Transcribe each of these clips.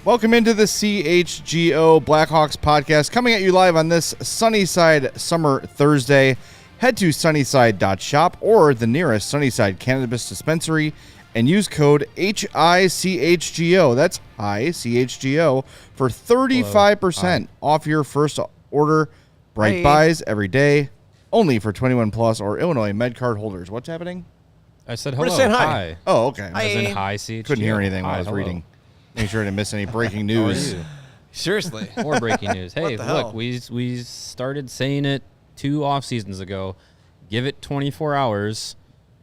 Welcome into the CHGO Blackhawks Podcast, coming at you live on this Sunnyside Summer Thursday. Head to sunnyside.shop or the nearest Sunnyside Cannabis Dispensary and use code HICHGO. That's CHGO for 35% off your first order. Bright buys every day, only for 21 plus or Illinois MedCard holders. What's happening? I said hello. We're saying hi. Oh, okay. As in hi, CHGO. Couldn't hear anything while I was reading. Make sure I didn't miss any breaking news. Seriously. Or breaking news. Hey, hell? look, we started saying it 2 off seasons ago. Give it 24 hours,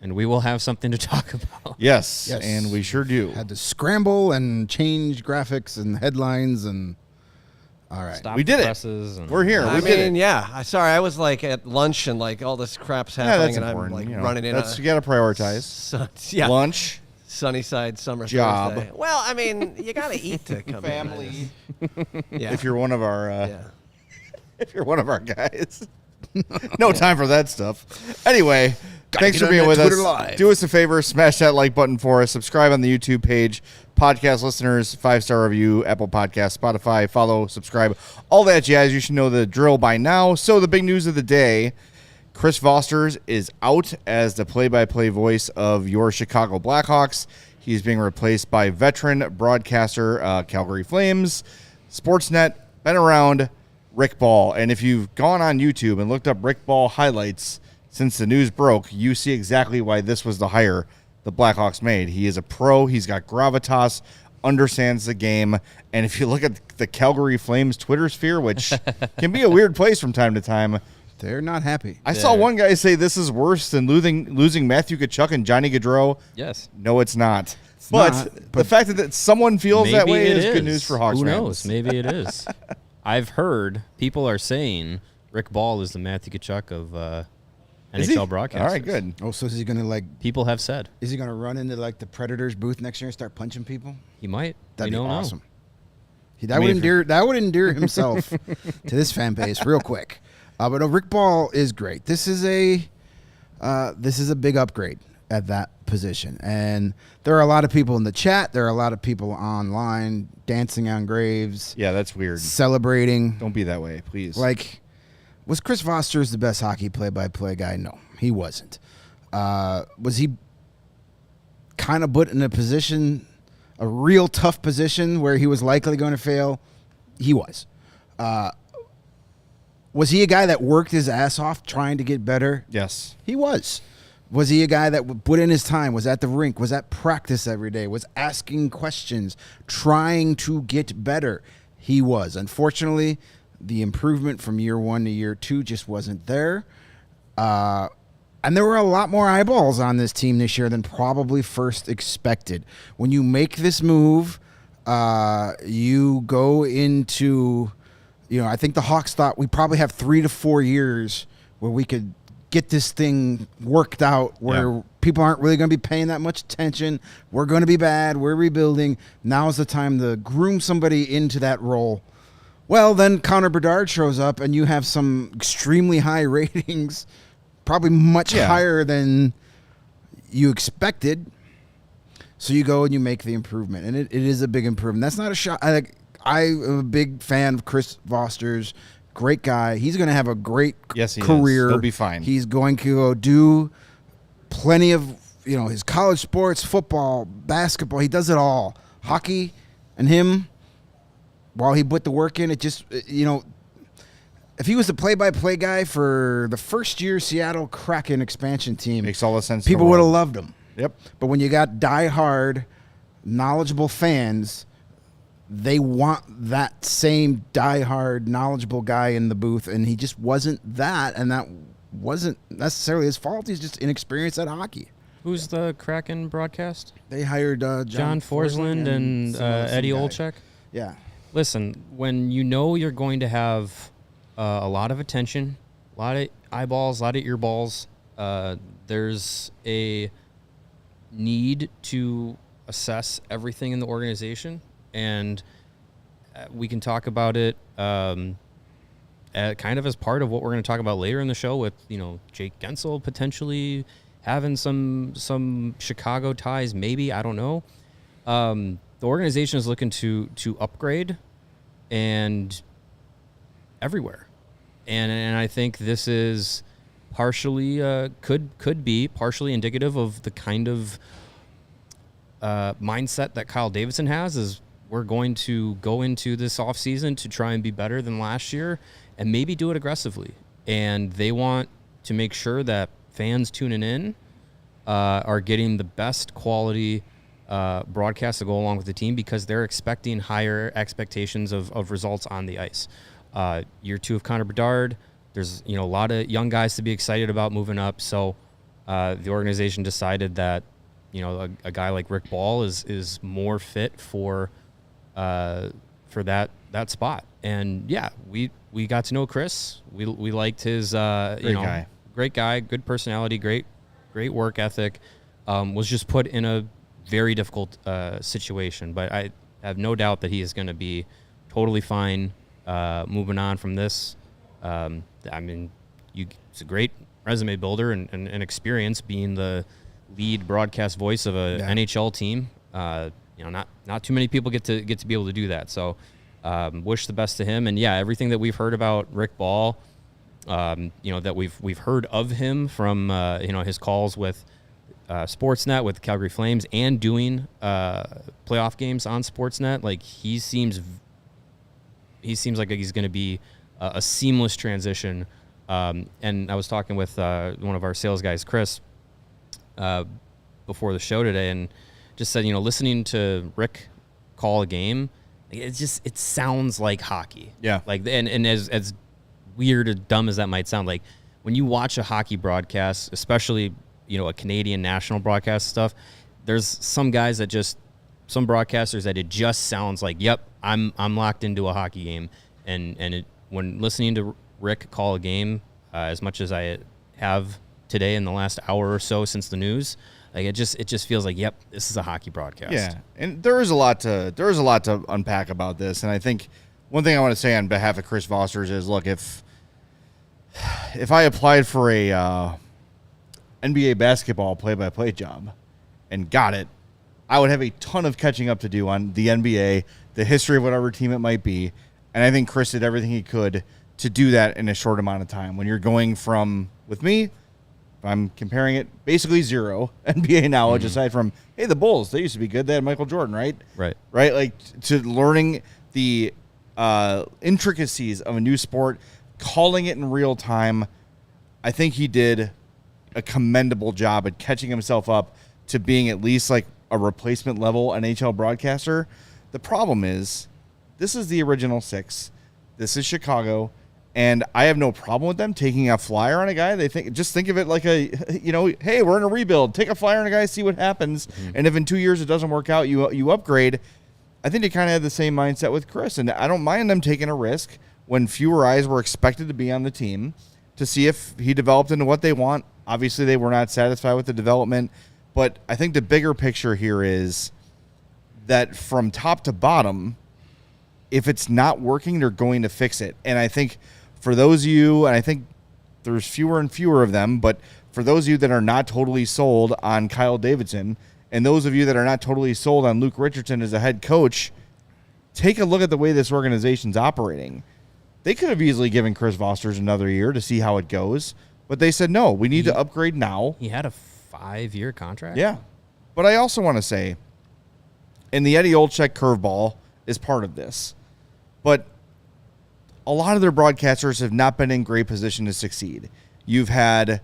and we will have something to talk about. Yes, and we sure do. Had to scramble and change graphics and headlines and all right. Stop we did it. We're here. I We did mean, it. yeah. Sorry, I was like at lunch and like all this crap's Yeah, happening, that's and important. I'm like you know, running in. You got to prioritize. Lunch. Lunch. Sunnyside Summer Job. Thursday. Well, I mean, you got to eat to come Family. in. Yeah. If you're one of our if you're one of our guys. No time for that stuff. Anyway, thanks for being with us. Live. Do us a favor, smash that like button for us. Subscribe on the YouTube page. Podcast listeners, 5-star review, Apple Podcasts, Spotify, follow, subscribe, all that jazz. You should know the drill by now. So the big news of the day, Chris Vosters is out as the play-by-play voice of your Chicago Blackhawks. He's being replaced by veteran broadcaster, Calgary Flames, Sportsnet, been around, Rick Ball. And if you've gone on YouTube and looked up Rick Ball highlights since the news broke, you see exactly why this was the hire the Blackhawks made. He is a pro. He's got gravitas, understands the game. And if you look at the Calgary Flames Twitter sphere, which can be a weird place from time to time, They're not happy. I saw one guy say this is worse than losing Matthew Tkachuk and Johnny Gaudreau. Yes. No, it's not. But the fact that someone feels that way is good news for Hawks Who fans. knows? Maybe it is. I've heard people are saying Rick Ball is the Matthew Tkachuk of NHL broadcasters. All right, good. Oh, so is he going to People have said is he going to run into like the Predators booth next year and start punching people? he might. That'd We be don't know. awesome. That would endear himself to this fan base real quick. But no, Rick Ball is great. This is a big upgrade at that position, and there are a lot of people in the chat. There are a lot of people online dancing on graves. Yeah, that's weird. Celebrating. Don't be that way, please. Like, was Chris Vosters the best hockey play-by-play guy? No, he wasn't. Was he kind of put in a real tough position where he was likely going to fail? He was. Was he a guy that worked his ass off trying to get better? Yes. He was. Was he a guy that put in his time, was at the rink, was at practice every day, was asking questions, trying to get better? He was. Unfortunately, the improvement from year 1 to year 2 just wasn't there. And there were a lot more eyeballs on this team this year than probably first expected. When you make this move, you go into... I think the Hawks thought we probably have 3 to 4 years where we could get this thing worked out, where people aren't really going to be paying that much attention. We're going to be bad. We're rebuilding. Now's the time to groom somebody into that role. Well, then Connor Bedard shows up, and you have some extremely high ratings, probably much higher than you expected. So you go and you make the improvement, and it is a big improvement. That's not a shot. I'm a big fan of Chris Vosters. Great guy. He's going to have a great career. He'll be fine. He's going to go do plenty of, his college sports, football, basketball. He does it all. Hockey and him, while he put the work in, it just, if he was the play-by-play guy for the first year Seattle Kraken expansion team, Makes all the sense. people would have loved him. Yep. But when you got die-hard, knowledgeable fans, they want that same diehard, knowledgeable guy in the booth, and he just wasn't that, and that wasn't necessarily his fault. He's just inexperienced at hockey. Who's the Kraken broadcast? They hired John Forsland and Eddie some guy. Olczyk. Yeah. Listen, when you know you're going to have a lot of attention, a lot of eyeballs, a lot of earballs, there's a need to assess everything in the organization, and we can talk about it kind of as part of what we're going to talk about later in the show with, Jake Guentzel potentially having some Chicago ties, maybe, I don't know. The organization is looking to upgrade and everywhere. And I think this is partially could be partially indicative of the kind of mindset that Kyle Davidson has. Is we're going to go into this offseason to try and be better than last year and maybe do it aggressively. And they want to make sure that fans tuning in are getting the best quality broadcasts to go along with the team, because they're expecting higher expectations of results on the ice. Year 2 of Connor Bedard, there's a lot of young guys to be excited about moving up. So the organization decided that a guy like Rick Ball is more fit for that spot. And yeah, we got to know Chris. We liked his great guy, good personality, great work ethic. Was just put in a very difficult situation, but I have no doubt that he is going to be totally fine moving on from this. It's a great resume builder and experience being the lead broadcast voice of a NHL team. Not too many people get to be able to do that. So wish the best to him. And yeah, everything that we've heard about Rick Ball, that we've heard of him from his calls with Sportsnet with the Calgary Flames and doing playoff games on Sportsnet. Like he seems like he's going to be a seamless transition. And I was talking with one of our sales guys, Chris, before the show today, and just said, listening to Rick call a game, it sounds like hockey. Yeah. Like, and as weird or dumb as that might sound, like when you watch a hockey broadcast, especially, a Canadian national broadcast stuff, there's some broadcasters that it just sounds like, yep, I'm locked into a hockey game. And when listening to Rick call a game, as much as I have today in the last hour or so since the news, like it just feels like, yep, this is a hockey broadcast. Yeah, and there is a lot to unpack about this, and I think one thing I want to say on behalf of Chris Vosters is, look, if I applied for a NBA basketball play-by-play job and got it, I would have a ton of catching up to do on the NBA, the history of whatever team it might be, and I think Chris did everything he could to do that in a short amount of time. When you're going from, with me, if I'm comparing it, basically zero NBA knowledge aside from, hey, the Bulls, they used to be good. They had Michael Jordan, right? Right. Like, to learning the intricacies of a new sport, calling it in real time, I think he did a commendable job at catching himself up to being at least like a replacement level NHL broadcaster. The problem is, this is the original 6. This is Chicago. And I have no problem with them taking a flyer on a guy. Just think of it like hey, we're in a rebuild. Take a flyer on a guy, see what happens. Mm-hmm. And if in 2 years it doesn't work out, you upgrade. I think they kind of had the same mindset with Chris. And I don't mind them taking a risk when fewer eyes were expected to be on the team to see if he developed into what they want. Obviously, they were not satisfied with the development. But I think the bigger picture here is that from top to bottom, if it's not working, they're going to fix it. And I think for those of you, and I think there's fewer and fewer of them, but for those of you that are not totally sold on Kyle Davidson, and those of you that are not totally sold on Luke Richardson as a head coach, take a look at the way this organization's operating. They could have easily given Chris Vosters another year to see how it goes, but they said, no, we need to upgrade now. He had a 5-year contract? Yeah. But I also want to say, and the Eddie Olczyk curveball is part of this, but a lot of their broadcasters have not been in great position to succeed. You've had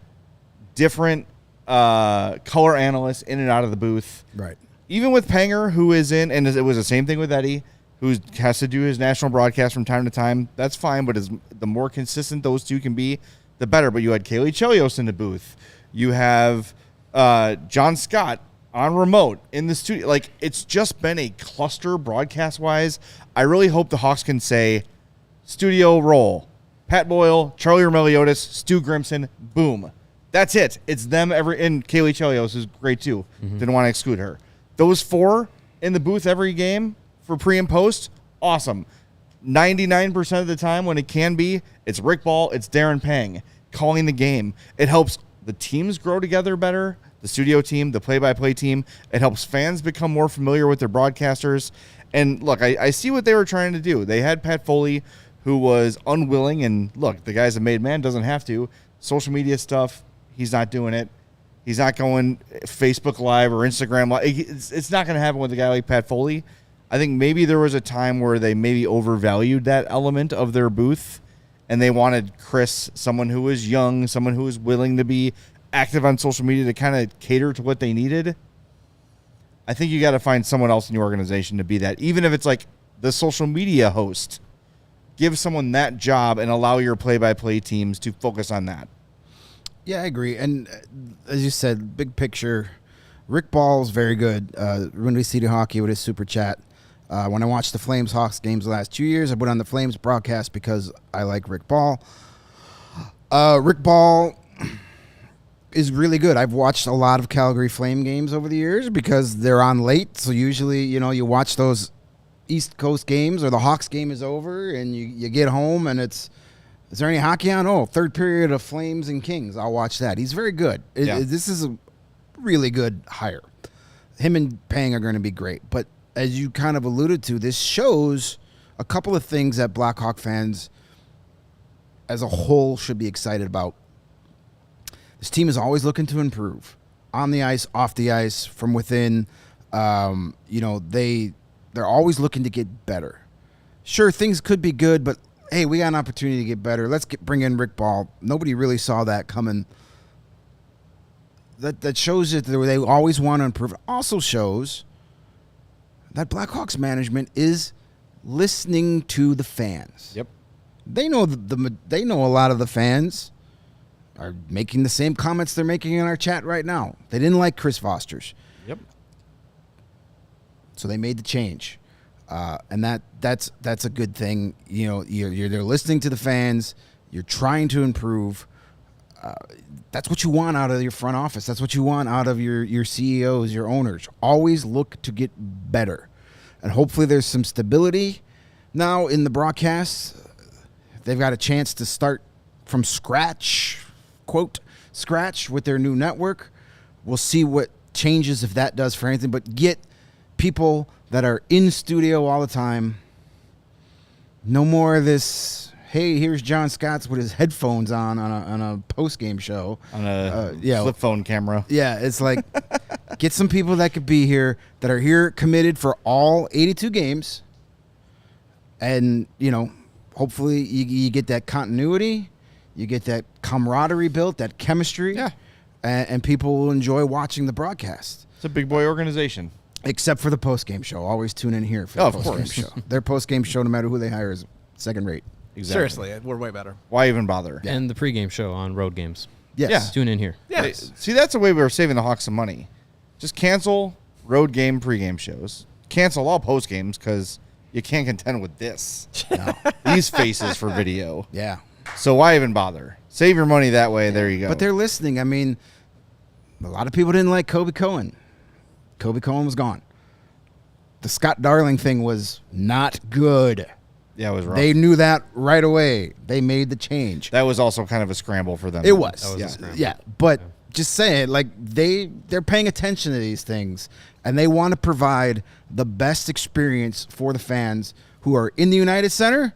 different color analysts in and out of the booth. Right. Even with Panger, who is in, and it was the same thing with Eddie, who has to do his national broadcast from time to time. That's fine, but the more consistent those two can be, the better. But you had Kaylee Chelios in the booth. You have John Scott on remote in the studio. Like, it's just been a cluster broadcast-wise. I really hope the Hawks can say, studio roll. Pat Boyle, Charlie Romeliotis, Stu Grimson, boom. That's it. It's them and Kaylee Chelios is great too. Didn't want to exclude her. Those four in the booth every game for pre and post, awesome. 99% of the time when it can be, it's Rick Ball, it's Darren Pang calling the game. It helps the teams grow together better, the studio team, the play-by-play team. It helps fans become more familiar with their broadcasters. And look, I see what they were trying to do. They had Pat Foley, who was unwilling, and look, the guy's a made man, doesn't have to. Social media stuff, he's not doing it. He's not going Facebook Live or Instagram Live. It's not going to happen with a guy like Pat Foley. I think maybe there was a time where they maybe overvalued that element of their booth, and they wanted Chris, someone who was young, someone who was willing to be active on social media to kind of cater to what they needed. I think you got to find someone else in your organization to be that, even if it's like the social media host. Give someone that job and allow your play-by-play teams to focus on that. Yeah, I agree. And as you said, big picture, Rick Ball's very good. Windy City Hockey with his super chat. When I watched the Flames Hawks games the last 2 years, I put on the Flames broadcast because I like Rick Ball. Rick Ball is really good. I've watched a lot of Calgary Flame games over the years because they're on late. So usually, you watch those East Coast games or the Hawks game is over and you get home and is there any hockey on? Oh, third period of Flames and Kings. I'll watch that. He's very good. This is a really good hire. Him and Pang are going to be great. But as you kind of alluded to, this shows a couple of things that Blackhawk fans as a whole should be excited about. This team is always looking to improve on the ice, off the ice, from within. They're always looking to get better. Sure, things could be good, but hey, we got an opportunity to get better. Let's bring in Rick Ball. Nobody really saw that coming. That shows that they always want to improve. It also shows that Blackhawks management is listening to the fans. Yep. They know they know a lot of the fans are making the same comments they're making in our chat right now. They didn't like Chris Vosters. Yep. So they made the change, and that's a good thing. They're listening to the fans. You're trying to improve. That's what you want out of your front office. That's what you want out of your CEOs, your owners. Always look to get better, and hopefully there's some stability now in the broadcast. They've got a chance to start from scratch, quote scratch, with their new network. We'll see what changes if that does for anything, but get people that are in studio all the time. No more of this, hey, here's John Scott with his headphones on a post-game show. On a flip phone camera. Yeah, it's like, get some people that could be here, that are here committed for all 82 games. And, hopefully you get that continuity. You get that camaraderie built, that chemistry. Yeah. And people will enjoy watching the broadcast. It's a big boy organization. Except for the post-game show. Always tune in here for the post-game show. Their post-game show, no matter who they hire, is second rate. Exactly. Seriously, we're way better. Why even bother? And the pregame show on road games. Yes. Yeah. Tune in here. Yes. See, that's a way we were saving the Hawks some money. Just cancel road game pregame shows. Cancel all post games because you can't contend with this. No. These faces for video. Yeah. So why even bother? Save your money that way. There you go. But they're listening. I mean, a lot of people didn't like Kobe Cohen. Kobe Cohen was gone. The Scott Darling thing was not good. Yeah, it was rough. They knew that right away. They made the change. That was also kind of a scramble for them. It was. That was a scramble. Yeah, but just saying, like, they're paying attention to these things, and they want to provide the best experience for the fans who are in the United Center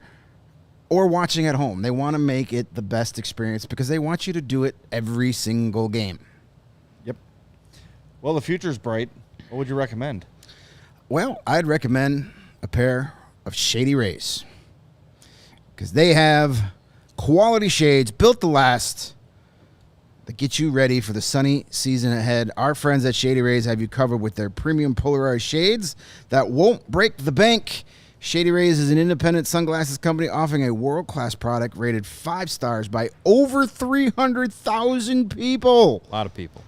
or watching at home. They want to make it the best experience because they want you to do it every single game. Yep. Well, the future's bright. What would you recommend? Well, I'd recommend a pair of Shady Rays because they have quality shades built to last that get you ready for the sunny season ahead. Our friends at Shady Rays have you covered with their premium polarized shades that won't break the bank. Shady Rays is an independent sunglasses company offering a world-class product rated 5 stars by over 300,000 people. A lot of people.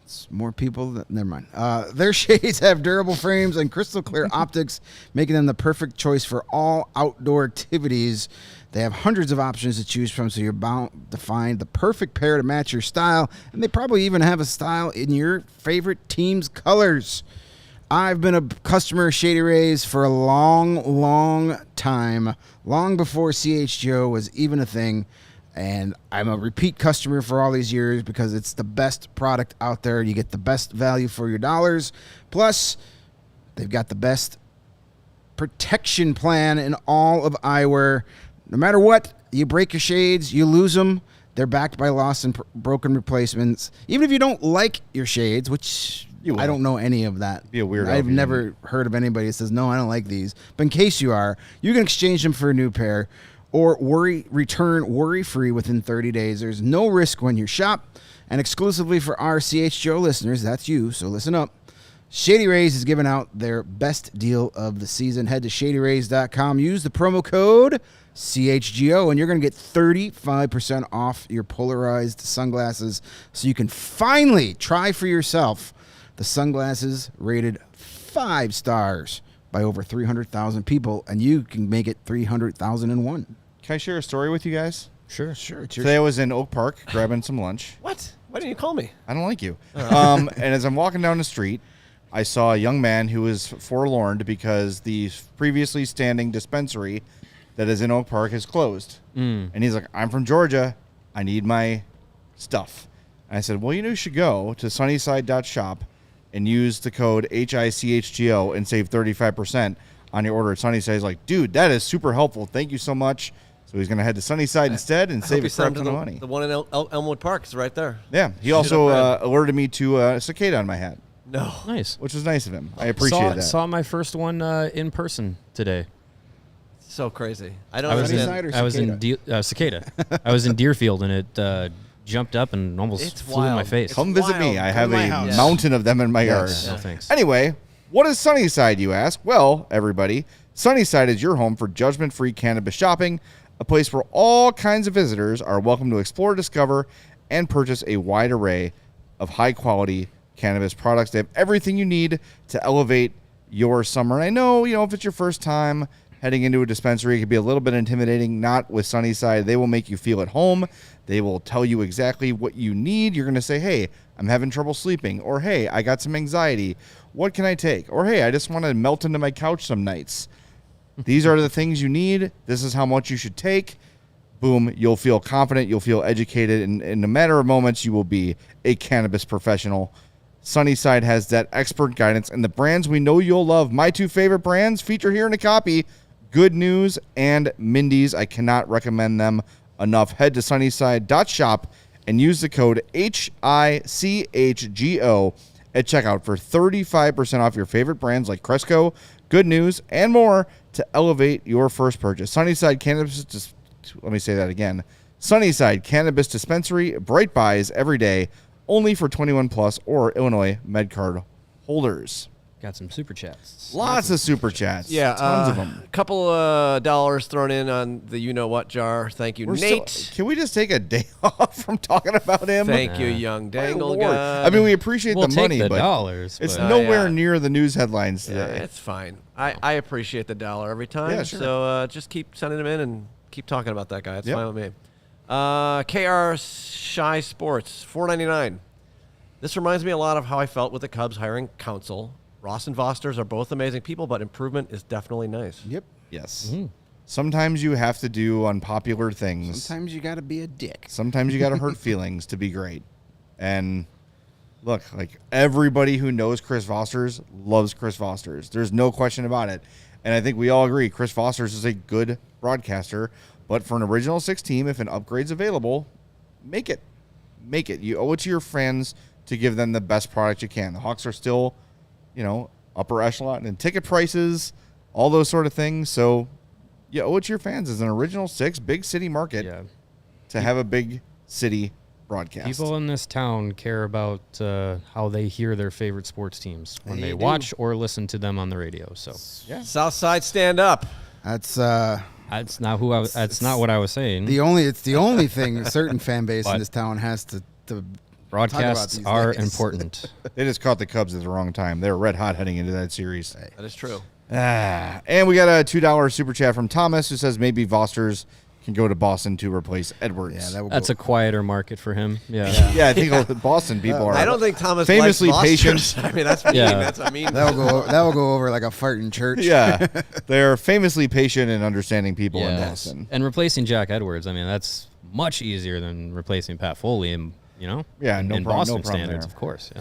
It's more people than, never mind. Their shades have durable frames and crystal clear optics, making them the perfect choice for all outdoor activities. They have hundreds of options to choose from, so you're bound to find the perfect pair to match your style, and they probably even have a style in your favorite team's colors. I've been a customer of Shady Rays for a long time, long before CHGO was even a thing, and I'm a repeat customer for all these years because it's the best product out there. You get the best value for your dollars, plus they've got the best protection plan in all of eyewear. No matter what, you break your shades, you lose them. They're backed by lost and broken replacements. Even if you don't like your shades, which I don't know any of that. Be a weirdo. I've never heard of anybody that says, no, I don't like these. But in case you are, you can exchange them for a new pair or return worry-free within 30 days. There's no risk when you shop. And exclusively for our CHGO listeners, that's you, so listen up. Shady Rays is giving out their best deal of the season. Head to shadyrays.com. Use the promo code CHGO, and you're going to get 35% off your polarized sunglasses so you can finally try for yourself the sunglasses rated 5 stars by over 300,000 people, and you can make it 300,001. Can I share a story with you guys? Sure. Today I was in Oak Park grabbing some lunch. What? Why didn't you call me? I don't like you. And as I'm walking down the street, I saw a young man who was forlorn because the previously standing dispensary that is in Oak Park is closed. And he's like, I'm from Georgia. I need my stuff. And I said, well, you should go to sunnyside.shop and use the code HICHGO and save 35% on your order at Sunnyside. He's like, dude, that is super helpful. Thank you so much. So he's going to head to Sunnyside instead and save a crap ton of money. The one in Elmwood Park is right there. Yeah. He also alerted me to a cicada on my hat. No. Nice. Which was nice of him. I appreciate that. Saw my first one in person today. So crazy. I was cicada. I was in Deerfield, and it jumped up and almost flew in my face. Come visit me. I have a mountain of them in my yard. No, thanks. Anyway, what is Sunnyside, you ask? Well, everybody, Sunnyside is your home for judgment-free cannabis shopping, a place where all kinds of visitors are welcome to explore, discover, and purchase a wide array of high-quality cannabis products. They have everything you need to elevate your summer. And I know, if it's your first time heading into a dispensary, it can be a little bit intimidating. Not with Sunnyside. They will make you feel at home. They will tell you exactly what you need. You're going to say, hey, I'm having trouble sleeping. Or, hey, I got some anxiety. What can I take? Or, hey, I just want to melt into my couch some nights. These are the things you need. This is how much you should take. Boom, you'll feel confident. You'll feel educated. And in a matter of moments, you will be a cannabis professional. Sunnyside has that expert guidance. And the brands we know you'll love, my 2 favorite brands feature here in a copy, Good News and Mindy's. I cannot recommend them enough. Head to sunnyside.shop and use the code HICHGO at checkout for 35% off your favorite brands like Cresco, Good News, and more to elevate your first purchase. Sunnyside Cannabis, let me say that again. Sunnyside Cannabis Dispensary, bright buys every day, only for 21 plus or Illinois MedCard holders. Got some super chats. Lots of super chats. Yeah, tons of them. A couple dollars thrown in on the you-know-what jar. Thank you, Nate. Can we just take a day off from talking about him? Thank you, young dangle guy. I mean, we appreciate the money, take the but dollars, it's but nowhere near the news headlines today. It's fine. I appreciate the dollar every time. Yeah, sure. So just keep sending them in and keep talking about that guy. It's fine with me. KR Shy Sports, $4.99. This reminds me a lot of how I felt with the Cubs hiring Counsell. Ross and Vosters are both amazing people, but improvement is definitely nice. Yep. Yes. Mm-hmm. Sometimes you have to do unpopular things. Sometimes you got to be a dick. Sometimes you got to hurt feelings to be great. And look, like everybody who knows Chris Vosters loves Chris Vosters. There's no question about it. And I think we all agree Chris Vosters is a good broadcaster. But for an Original 6 team, if an upgrade's available, make it. Make it. You owe it to your fans to give them the best product you can. The Hawks are still, upper echelon and ticket prices, all those sort of things. So you owe it to your fans as an Original 6 big city market to have a big city broadcast. People in this town care about how they hear their favorite sports teams when they do. watch or listen to them on the radio. So Yeah. Southside, stand up. That's that's not who I was. That's not what I was saying. it's the only thing a certain fan base in But- this town has to Broadcasts these are days. important. They just caught the Cubs at the wrong time. They were red hot heading into that series. That is true. And we got a $2 super chat from Thomas who says maybe Vosters can go to Boston to replace Edwards. Yeah, that would That's go. a quieter market for him. Yeah. Yeah, I think all the Boston people are. I don't think Thomas famously likes patient. Vosters. I mean, that's mean. Yeah. That's a mean. That will go over like a fart in church. Yeah, they're famously patient and understanding people in Yes. Boston. And replacing Jack Edwards, I mean, that's much easier than replacing Pat Foley, and Yeah, in no problem- Boston no problem standards, there. of course.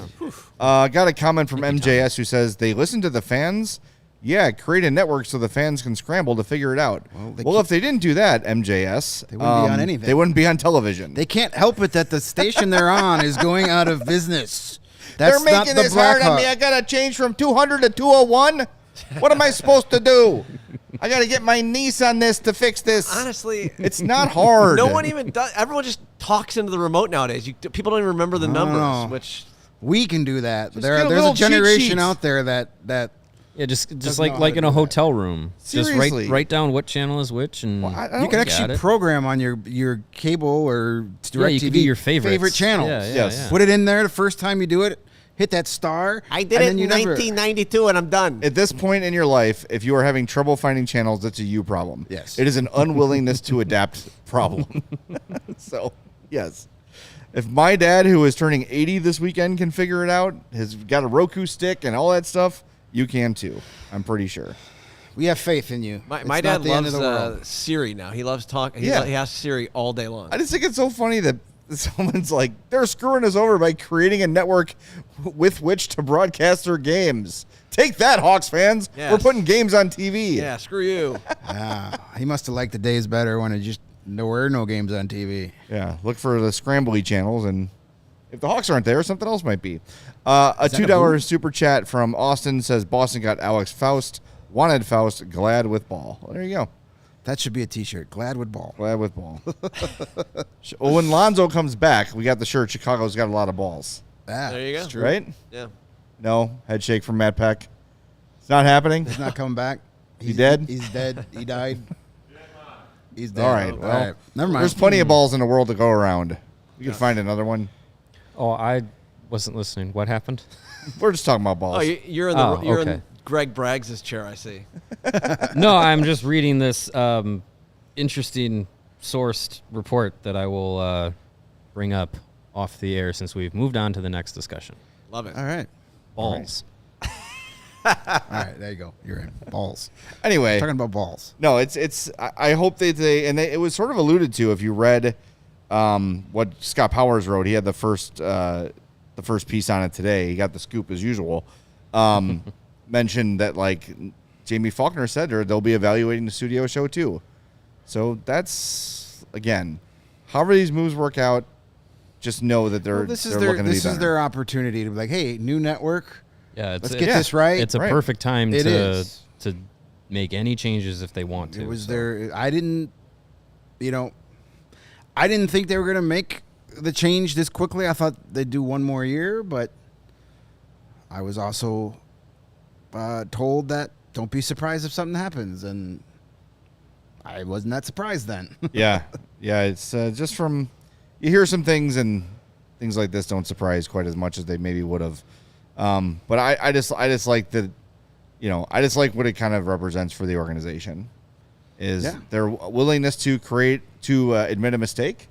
Yeah. Got a comment from MJS who says they listen to the fans. Yeah, create a network so the fans can scramble to figure it out. Well, if they didn't do that, MJS, They wouldn't be on anything. They wouldn't be on television. They can't help it that the station they're on is going out of business. They're That's not making the this hard on me. I Blackhawks. got to change from 200 to 201. What am I supposed to do? I got to get my niece on this to fix this. Honestly, It's not hard. no one even does. Everyone just talks into the remote nowadays. People don't even remember the numbers, know. which We can do that. Just There's get a a little cheat generation sheets. out there that Yeah, just Doesn't know like how to in a do that. hotel room. Seriously. Just write down what channel is which, and I you don't can got actually it. program on your cable or Yeah, DirecTV you can do your favorites. favorite channels. Yeah, yeah, Yes. yeah. Put it in there the first time you do it. Hit that star. I did and it then in you never- 1992, and I'm done. At this point in your life, if you are having trouble finding channels, that's a you problem. Yes. It is an unwillingness to adapt problem. So, yes. If my dad, who is turning 80 this weekend, can figure it out, has got a Roku stick and all that stuff, you can too. I'm pretty sure. We have faith in you. My It's dad not the end of loves the world. Siri now. He loves talk. He Yeah. he asks Siri all day long. I just think it's so funny that someone's like, they're screwing us over by creating a network with which to broadcast their games. Take that, Hawks fans. Yes. We're putting games on TV. Yeah, screw you. He must have liked the days better when there were no games on TV. Yeah, look for the scrambly channels, and if the Hawks aren't there, something else might be. A $2 super chat from Austin says Boston got Alex Faust, wanted Faust, glad with ball. Well, there you go. That should be a T-shirt. Glad with ball. Glad with ball. When Lonzo comes back, we got the shirt. Chicago's got a lot of balls, There you go. it's true. right? Yeah. No, head shake from Matt Peck. It's not happening. He's not coming back. He's dead? He's dead. He died. He's dead. All right, well, Never mind. There's plenty of balls in the world to go around. We can find another one. Oh, I wasn't listening. What happened? We're just talking about balls. Oh, you're in the Oh, you're okay. in Greg Braggs' chair. I see. No, I'm just reading this interesting sourced report that I will bring up off the air since we've moved on to the next discussion. Love it. All right. Balls. All right. There you go. You're in. Balls. Anyway, Talking about balls. no, it's. I hope that it was sort of alluded to if you read what Scott Powers wrote. He had the first piece on it today. He got the scoop as usual. Mentioned that like Jamie Faulkner said they'll be evaluating the studio show too. So that's again, however these moves work out, just know that they're This is they're their looking to be this is better. their opportunity to be like, hey, new network. Yeah, Let's get this right. It's a Right. perfect time It to is. make any changes if they want to. It was so. their. I didn't think they were going to make the change this quickly. I thought they'd do one more year, but I was also told that don't be surprised if something happens, and I wasn't that surprised then. yeah. It's just from you hear some things and things like this don't surprise quite as much as they maybe would have. But I just like that, I just like what it kind of represents for the organization is their willingness to admit a mistake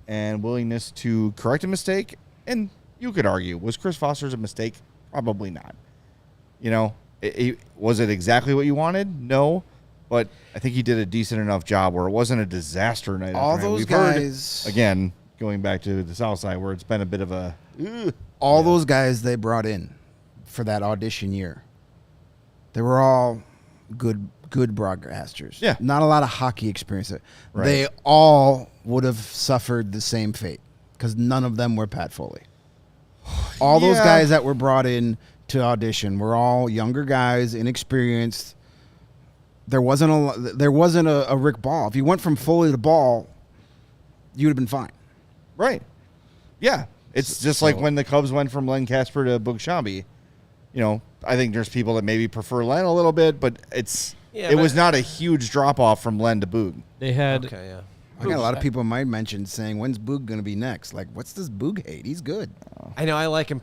and willingness to correct a mistake. And you could argue, was Chris Vosters a mistake? Probably not. Was it exactly what you wanted? No. But I think he did a decent enough job where it wasn't a disaster night. All after night. those We've heard, guys- again, going back to the South Side where it's been a bit of a All those guys they brought in for that audition year, they were all good broadcasters. Yeah. Not a lot of hockey experience. Right. They all would have suffered the same fate because none of them were Pat Foley. All those Yeah. guys that were brought in to audition were all younger guys, inexperienced. There wasn't a Rick Ball. If you went from Foley to Ball, you would have been fine. right. Yeah. It's just like when the Cubs went from Len Casper to Boog Sciambi. You know, I think there's people that maybe prefer Len a little bit, but it was not a huge drop-off from Len to Boog. They had... Okay, yeah. I got a lot of people in my mention saying, when's Boog going to be next? Like, what's this Boog hate? He's good. I know, I like him.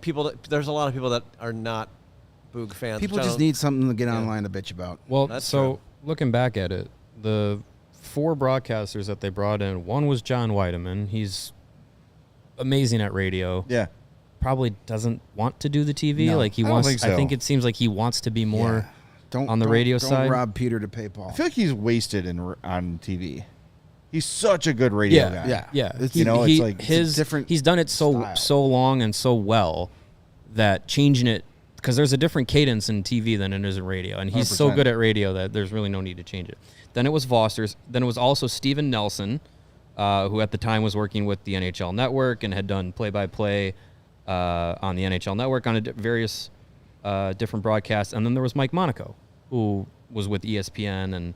There's a lot of people that are not Boog fans. People just need something to get online to bitch about. Well, That's so true. looking back at it, the 4 broadcasters that they brought in, one was John Weideman. He's amazing at radio. Yeah. Probably doesn't want to do the TV. No, like he I don't wants. think so. I think it seems like he wants to be more on the radio side. Don't rob Peter to pay Paul. I feel like he's wasted on TV. He's such a good radio guy. Yeah. It's, You know, it's like his different he's done it style. so long and so well that changing it, because there's a different cadence in TV than it is in radio, and he's so 100%. good at radio that there's really no need to change it. Then it was Vosters. Then it was also Steven Nelson, who at the time was working with the NHL Network and had done play-by-play on the NHL Network on various different broadcasts. And then there was Mike Monaco, who was with ESPN and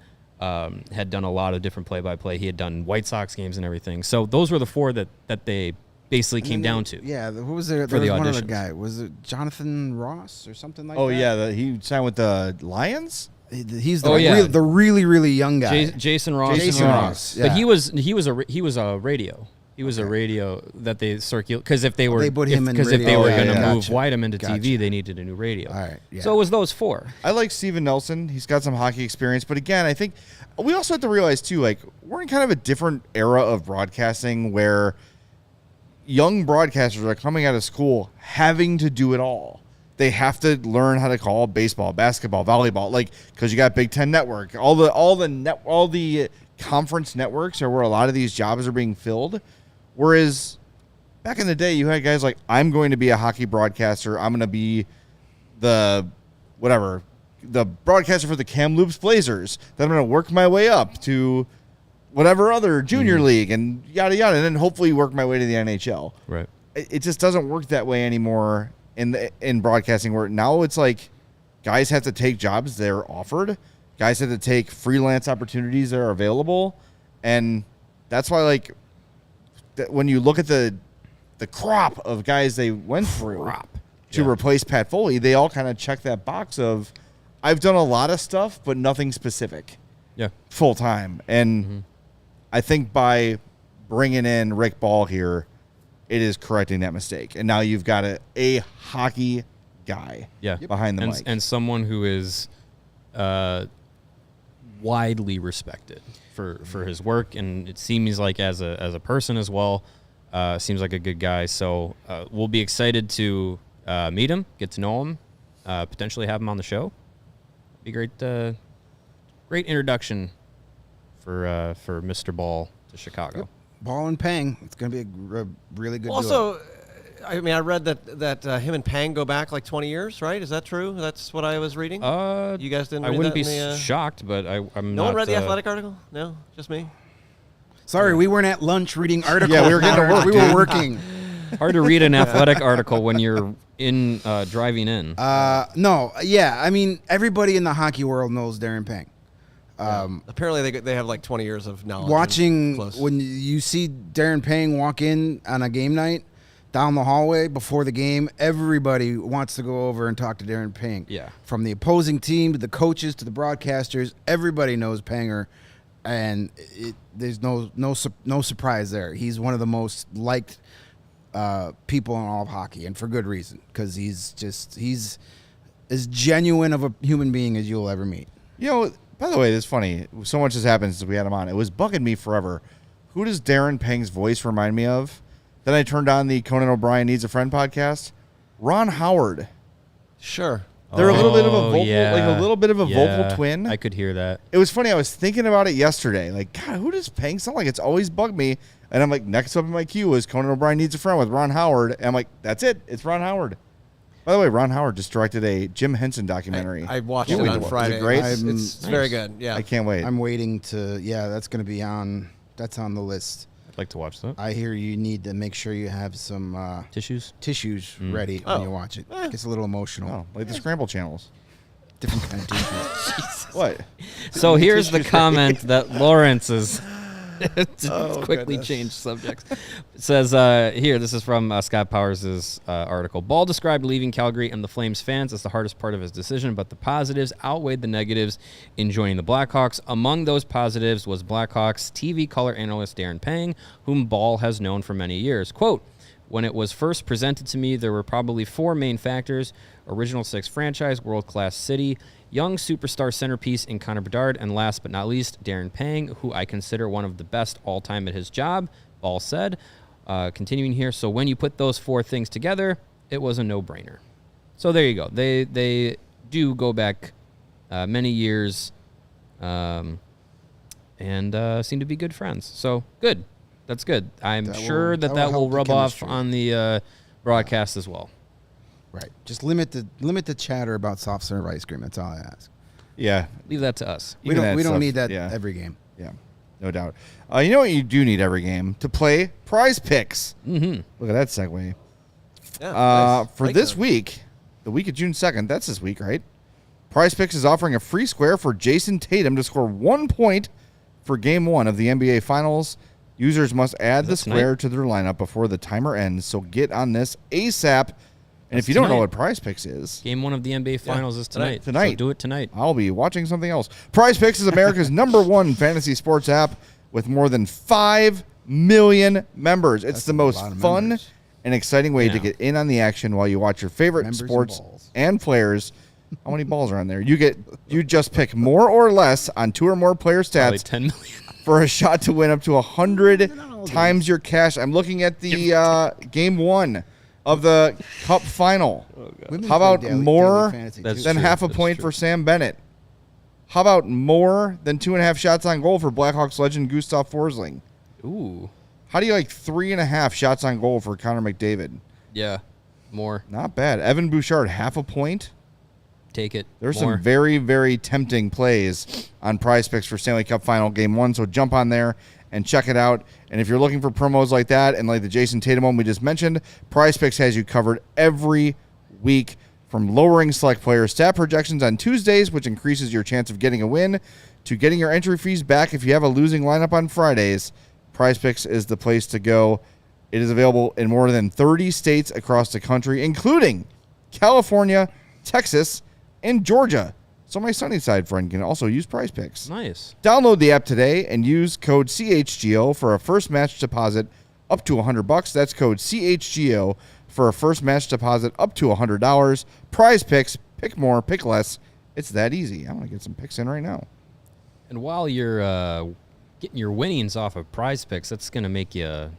had done a lot of different play-by-play. He had done White Sox games and everything. So those were the 4 that they basically came down to. Yeah, who was there? For There the was one other auditions. guy. Was it Jonathan Ross or something like that? Oh, yeah. He signed with the Lions? He's the, Oh, yeah. the really, really young guy. Jason Ross. Jason Ross, But yeah. he was a radio. He was a radio that they circulate, because if they were They put him in if they radio. were Oh, going to yeah. move Gotcha. Whiteman into Gotcha. TV, they needed a new radio. All right, yeah. So it was those 4. I like Steven Nelson. He's got some hockey experience. But again, I think we also have to realize, too, like, we're in kind of a different era of broadcasting where young broadcasters are coming out of school having to do it all. They have to learn how to call baseball, basketball, volleyball, like, because you got Big Ten Network. All the conference networks are where a lot of these jobs are being filled. Whereas back in the day, you had guys like, I'm going to be a hockey broadcaster. I'm going to be the broadcaster for the Kamloops Blazers. Then I'm going to work my way up to whatever other junior league and yada, yada. And then hopefully work my way to the NHL. Right. It just doesn't work that way anymore in broadcasting, where now it's like guys have to take jobs they're offered. Guys have to take freelance opportunities that are available. And that's why, like, when you look at the crop of guys they went through to replace Pat Foley, they all kind of check that box of, I've done a lot of stuff, but nothing specific. Yeah. Full time. And I think by bringing in Rick Ball here, it is correcting that mistake. And now you've got a hockey guy behind the mic. And someone who is widely respected for his work, and it seems like as a person as well, seems like a good guy. So we'll be excited to meet him, get to know him, potentially have him on the show. Be great introduction for Mr. Ball to Chicago. Yep. Ball and Pang. It's going to be a really good duo. Also, I mean, I read that him and Pang go back like 20 years, right? Is that true? That's what I was reading? You guys didn't I read wouldn't that be in the, shocked, but I'm No not. one read the Athletic article? No? Just me? Sorry, we weren't at lunch reading articles. Yeah, we were getting to work, We dude. were working. Hard to read an Athletic article when you're in driving in. No, yeah. I mean, everybody in the hockey world knows Darren Pang. Apparently they have like 20 years of knowledge. Watching Close. when you see Darren Pang walk in on a game night down the hallway before the game, everybody wants to go over and talk to Darren Pang. Yeah. From the opposing team to the coaches to the broadcasters, everybody knows Panger, and there's no surprise there. He's one of the most liked people in all of hockey, and for good reason, because he's as genuine of a human being as you'll ever meet. You know, by the way, it's funny. So much has happened since we had him on. It was bugging me forever. Who does Darren Pang's voice remind me of? Then I turned on the Conan O'Brien Needs a Friend podcast. Ron Howard. Sure. They're a little bit of a Oh, vocal, yeah. like a little bit of a Yeah, vocal twin. I could hear that. It was funny. I was thinking about it yesterday. Like, God, who does Pang sound like? It's always bugged me. And I'm like, next up in my queue was Conan O'Brien Needs a Friend with Ron Howard. And I'm like, that's it. It's Ron Howard. By the way, Ron Howard just directed a Jim Henson documentary. I watched Can't it wait on to watch it. Friday. Is it great? It's very good. Yeah. I can't wait. I'm waiting to. Yeah, that's going to be on. That's on the list. I'd like to watch that. I hear you need to make sure you have some Tissues? tissues ready when you watch it. It gets a little emotional. Oh, like the Scramble channels. Different kind of tissues. What? So here's the comment that Lawrence is Quickly change subjects. It says here, this is from Scott Powers' article. Ball described leaving Calgary and the Flames fans as the hardest part of his decision, but the positives outweighed the negatives in joining the Blackhawks. Among those positives was Blackhawks TV color analyst Darren Pang, whom Ball has known for many years. Quote, when it was first presented to me, there were probably four main factors: original six franchise, world-class city, young superstar centerpiece in Connor Bedard, and last but not least, Darren Pang, who I consider one of the best all-time at his job, Ball said. Continuing here, so when you put those four things together, it was a no-brainer. So there you go. They do go back many years and seem to be good friends. So good. That's good. I'm sure that will rub off on the broadcast as well. Right. Just limit the chatter about soft serve ice cream. That's all I ask. Yeah. Leave that to us. We don't need that every game. Yeah. No doubt. You know what you do need every game? To play Prize Picks. Mm-hmm. Look at that segue. Yeah, nice. For this week, the week of June 2nd, that's this week, right? Prize Picks is offering a free square for Jason Tatum to score 1 point for Game 1 of the NBA Finals. Users must add the square to their lineup before the timer ends, so get on this ASAP. And if you don't know what Prize Picks is, Game 1 of the NBA Finals is tonight. Tonight. So do it tonight. I'll be watching something else. Prize Picks is America's #1 fantasy sports app with more than 5 million members. It's the most fun and exciting way to get in on the action while you watch your favorite sports and players. How many balls are on there? You just pick more or less on 2 or more player stats. Probably 10 million. For a shot to win up to 100 times your cash. I'm looking at the Game 1 of the Cup Final. How about more than half a point for Sam Bennett? How about more than 2.5 shots on goal for Blackhawks legend Gustav Forsling? Ooh. How do you like 3.5 shots on goal for Connor McDavid? Yeah, more. Not bad. Evan Bouchard, half a point. Take it. There's some very, very tempting plays on Prize Picks for Stanley Cup Final Game 1, so jump on there and check it out. And if you're looking for promos like that and like the Jason Tatum one we just mentioned, Prize Picks has you covered every week, from lowering select player stat projections on Tuesdays, which increases your chance of getting a win, to getting your entry fees back if you have a losing lineup on Fridays. Prize Picks is the place to go. It is available in more than 30 states across the country, including California, Texas, and Georgia. So my Sunnyside friend can also use Prize Picks. Nice. Download the app today and use code CHGO for a first match deposit up to $100. That's code CHGO for a first match deposit up to $100. Prize Picks. Pick more, pick less. It's that easy. I'm going to get some picks in right now. And while you're getting your winnings off of Prize Picks, that's going to make your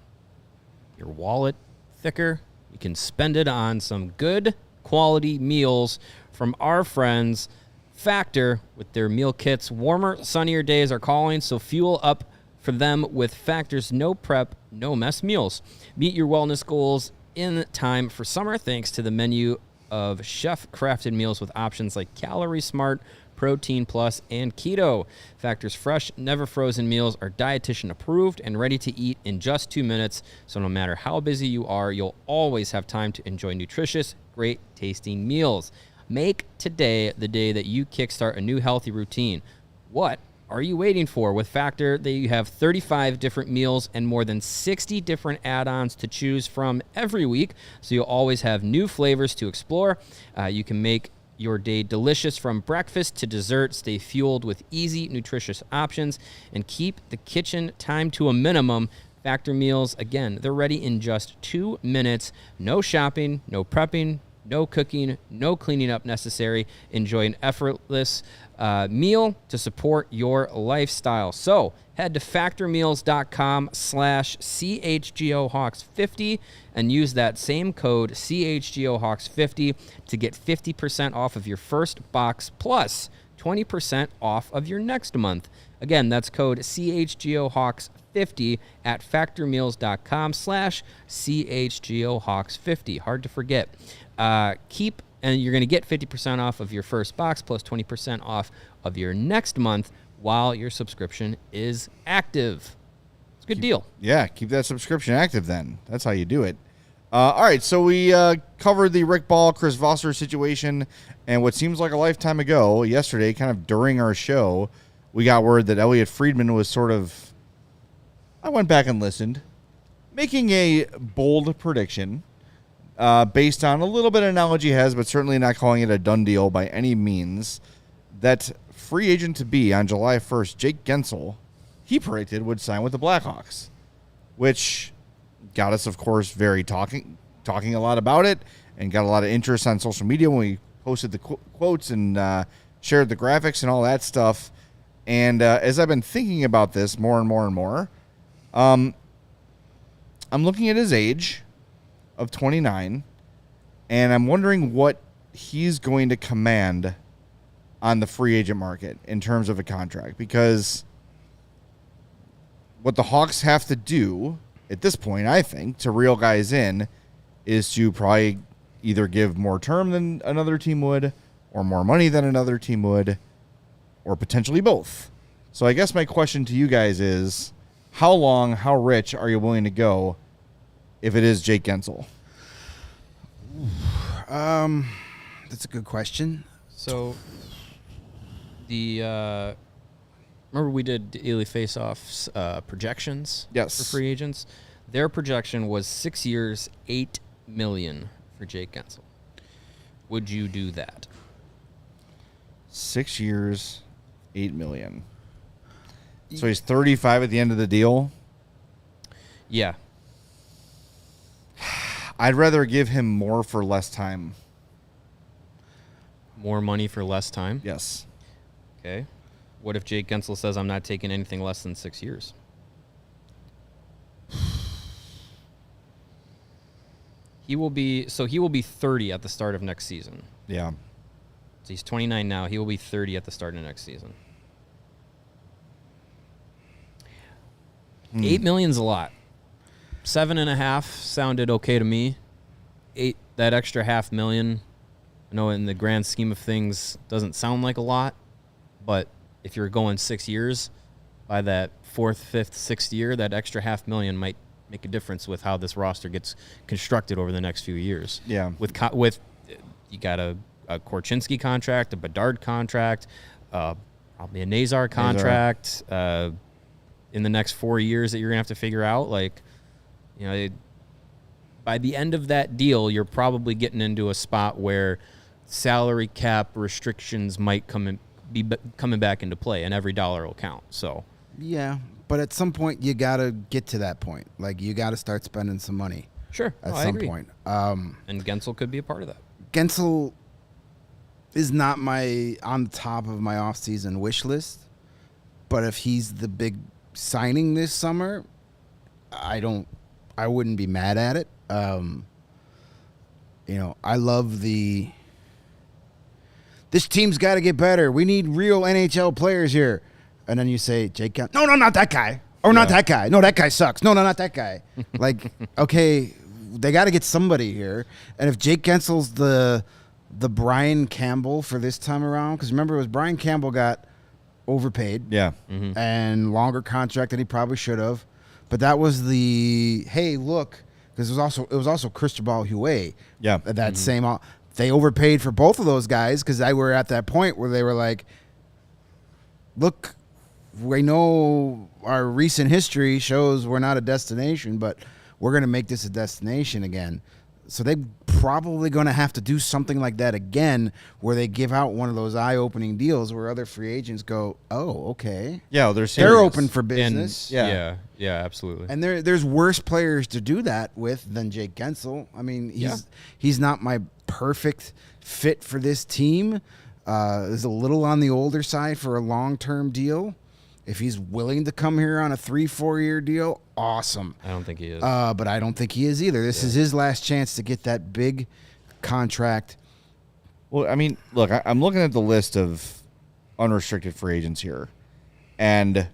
wallet thicker. You can spend it on some good quality meals from our friends Factor with their meal kits. Warmer, sunnier days are calling, so fuel up for them with Factor's no prep, no mess meals. Meet your wellness goals in time for summer thanks to the menu of chef-crafted meals with options like Calorie Smart, Protein Plus, and Keto. Factor's fresh, never frozen meals are dietitian approved and ready to eat in just 2 minutes, so no matter how busy you are, you'll always have time to enjoy nutritious, great tasting meals. Make today the day that you kickstart a new healthy routine. What are you waiting for? With Factor, you have 35 different meals and more than 60 different add-ons to choose from every week, so you'll always have new flavors to explore. You can make your day delicious from breakfast to dessert. Stay fueled with easy, nutritious options, and keep the kitchen time to a minimum. Factor meals, again, they're ready in just 2 minutes. No shopping, no prepping, no cooking, no cleaning up necessary. Enjoy an effortless meal to support your lifestyle. So head to factormeals.com/CHGOHawks50 and use that same code CHGOHawks50 to get 50% off of your first box plus 20% off of your next month. Again, that's code CHGOHawks50 at factormeals.com/CHGOHawks50. Hard to forget. And you're going to get 50% off of your first box plus 20% off of your next month while your subscription is active. It's a good deal. Yeah, keep that subscription active then. That's how you do it. All right, so we covered the Rick Ball, Chris Vosters situation, and what seems like a lifetime ago, yesterday, kind of during our show, we got word that Elliotte Friedman was sort of I went back and listened, making a bold prediction based on a little bit of knowledge he has, but certainly not calling it a done deal by any means, that free agent to be on July 1st, Jake Guentzel, he predicted would sign with the Blackhawks, which got us, of course, very talking a lot about it and got a lot of interest on social media when we posted the quotes and shared the graphics and all that stuff. And as I've been thinking about this more and more and more, I'm looking at his age of 29, and I'm wondering what he's going to command on the free agent market in terms of a contract, because what the Hawks have to do at this point, I think, to reel guys in is to probably either give more term than another team would or more money than another team would, or potentially both. So I guess my question to you guys is, how long, how rich are you willing to go if it is Jake Guentzel? That's a good question. So, remember we did daily face-offs projections Yes. for free agents? Their projection was 6 years, $8 million for Jake Guentzel. Would you do that? 6 years, $8 million. So he's 35 at the end of the deal. Yeah. I'd rather give him more for less time. More money for less time? Yes. Okay. What if Jake Guentzel says, I'm not taking anything less than 6 years? He will be 30 at the start of next season. Yeah. So he's 29 now. He will be 30 at the start of next season. 8 million's a lot. 7.5 sounded okay to me. 8, that extra $500,000, I know in the grand scheme of things doesn't sound like a lot, but if you're going 6 years, by that 4th, 5th, 6th year, that extra $500,000 might make a difference with how this roster gets constructed over the next few years. Yeah. With you got a Korchinski contract, a Bedard contract, probably a Nazar contract. In the next 4 years that you're gonna have to figure out, by the end of that deal, you're probably getting into a spot where salary cap restrictions might be coming back into play, and every dollar will count. So Yeah, but at some point you gotta get to that point. Like, you gotta start spending some money. sure, At I some agree. point. And Guentzel could be a part of that. Guentzel is not on the top of my offseason wish list, but if he's the big signing this summer, I wouldn't be mad at it. I love this team's got to get better. We need real NHL players here. And then you say, Jake Guentzel. No, not that guy. Or not that guy. No, that guy sucks. No, not that guy. Like, okay, they got to get somebody here. And if Jake Guentzel's the Brian Campbell for this time around, because remember, it was Brian Campbell got overpaid. Yeah. And longer contract than he probably should have. But that was the, hey, look, because it was also Cristobal Huet. Yeah. That same, they overpaid for both of those guys because they were at that point where they were like, look, we know our recent history shows we're not a destination, but we're going to make this a destination again. So they're probably going to have to do something like that again, where they give out one of those eye-opening deals where other free agents go, oh, okay. Yeah, They're open for business. Yeah, absolutely. And there's worse players to do that with than Jake Guentzel. I mean, he's not my perfect fit for this team. Is a little on the older side for a long-term deal. If he's willing to come here on a 3-4 year deal, awesome. I don't think he is. But I don't think he is either. This is his last chance to get that big contract. Well, I mean, look, I'm looking at the list of unrestricted free agents here, and